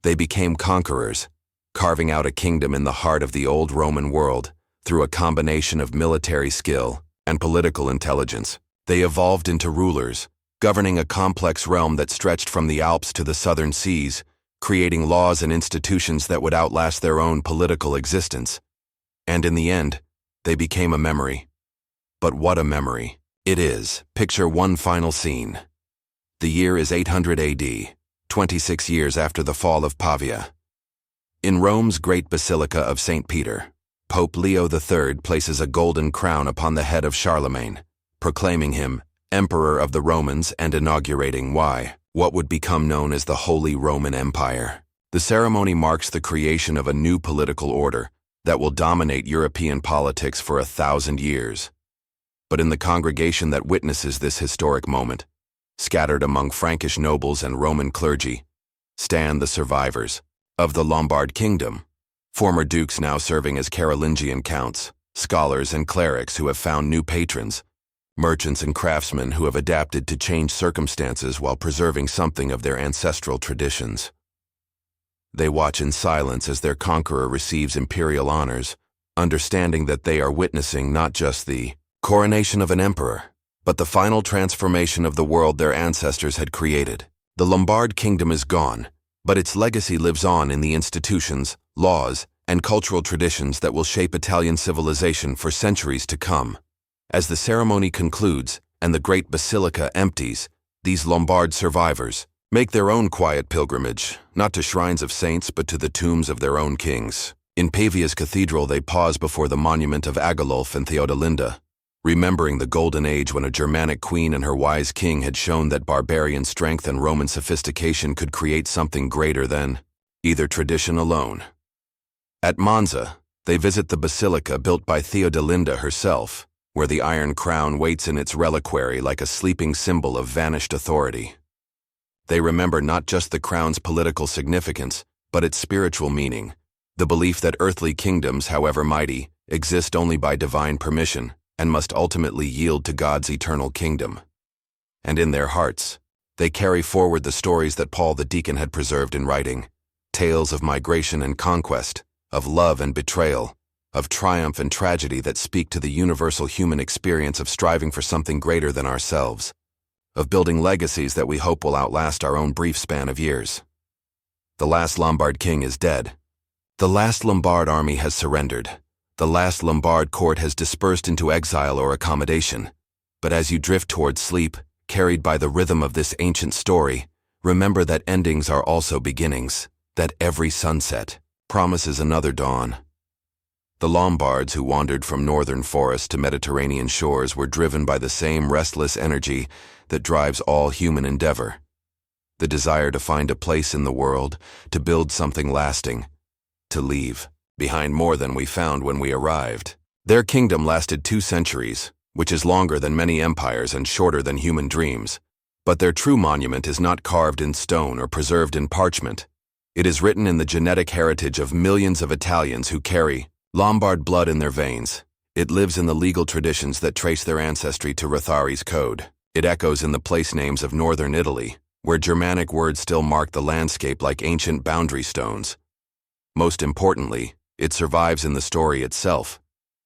They became conquerors, carving out a kingdom in the heart of the old Roman world through a combination of military skill and political intelligence. They evolved into rulers, governing a complex realm that stretched from the Alps to the southern seas, creating laws and institutions that would outlast their own political existence. And in the end, they became a memory. But what a memory it is. Picture one final scene. The year is 800 AD, 26 years after the fall of Pavia. In Rome's great Basilica of St. Peter, Pope Leo III places a golden crown upon the head of Charlemagne, proclaiming him Emperor of the Romans and inaugurating what would become known as the Holy Roman Empire. The ceremony marks the creation of a new political order that will dominate European politics for 1,000 years. But in the congregation that witnesses this historic moment, scattered among Frankish nobles and Roman clergy, stand the survivors of the Lombard kingdom, former dukes now serving as Carolingian counts, scholars and clerics who have found new patrons, merchants and craftsmen who have adapted to changed circumstances while preserving something of their ancestral traditions. They watch in silence as their conqueror receives imperial honors, understanding that they are witnessing not just the coronation of an emperor, but the final transformation of the world their ancestors had created. The Lombard kingdom is gone, but its legacy lives on in the institutions, laws, and cultural traditions that will shape Italian civilization for centuries to come. As the ceremony concludes and the great basilica empties, these Lombard survivors make their own quiet pilgrimage, not to shrines of saints but to the tombs of their own kings. In Pavia's cathedral they pause before the monument of Agilulf and Theodelinda, remembering the golden age when a Germanic queen and her wise king had shown that barbarian strength and Roman sophistication could create something greater than either tradition alone. At Monza, they visit the basilica built by Theodelinda herself, where the Iron Crown waits in its reliquary like a sleeping symbol of vanished authority. They remember not just the crown's political significance, but its spiritual meaning, The belief that earthly kingdoms, however mighty, exist only by divine permission and must ultimately yield to God's eternal kingdom. And in their hearts, they carry forward the stories that Paul the deacon had preserved in writing, tales of migration and conquest, of love and betrayal, of triumph and tragedy that speak to the universal human experience of striving for something greater than ourselves, of building legacies that we hope will outlast our own brief span of years. The last Lombard king is dead. The last Lombard army has surrendered. The last Lombard court has dispersed into exile or accommodation. But as you drift towards sleep, carried by the rhythm of this ancient story, remember that endings are also beginnings, that every sunset promises another dawn. The Lombards who wandered from northern forests to Mediterranean shores were driven by the same restless energy that drives all human endeavor. The desire to find a place in the world, to build something lasting, to leave behind more than we found when we arrived. Their kingdom lasted 2 centuries, which is longer than many empires and shorter than human dreams. But their true monument is not carved in stone or preserved in parchment. It is written in the genetic heritage of millions of Italians who carry Lombard blood in their veins. It lives in the legal traditions that trace their ancestry to Rothari's code. It echoes in the place names of northern Italy, where Germanic words still mark the landscape like ancient boundary stones. Most importantly, it survives in the story itself,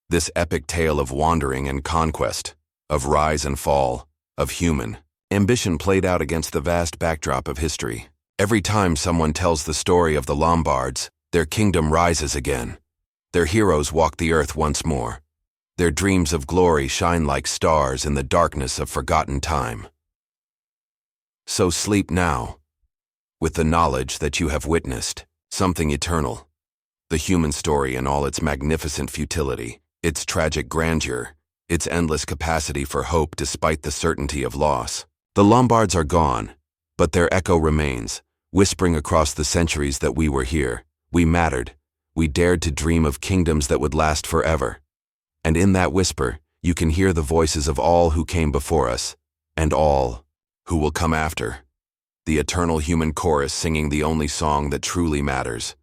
this epic tale of wandering and conquest, of rise and fall, of human ambition played out against the vast backdrop of history. Every time someone tells the story of the Lombards, their kingdom rises again. Their heroes walk the earth once more. Their dreams of glory shine like stars in the darkness of forgotten time. So sleep now, with the knowledge that you have witnessed something eternal, the human story in all its magnificent futility, its tragic grandeur, its endless capacity for hope despite the certainty of loss. The Lombards are gone, but their echo remains, whispering across the centuries that we were here, we mattered, we dared to dream of kingdoms that would last forever. And in that whisper, you can hear the voices of all who came before us, and all who will come after. The eternal human chorus singing the only song that truly matters.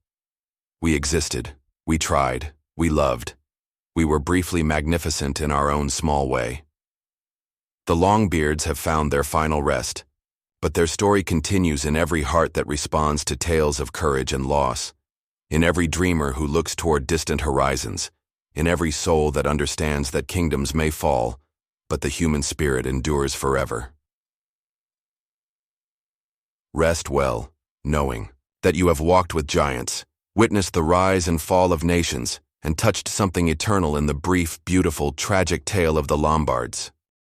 We existed, we tried, we loved. We were briefly magnificent in our own small way. The Longbeards have found their final rest, but their story continues in every heart that responds to tales of courage and loss, in every dreamer who looks toward distant horizons, in every soul that understands that kingdoms may fall, but the human spirit endures forever. Rest well, knowing that you have walked with giants, witnessed the rise and fall of nations, and touched something eternal in the brief, beautiful, tragic tale of the Lombards.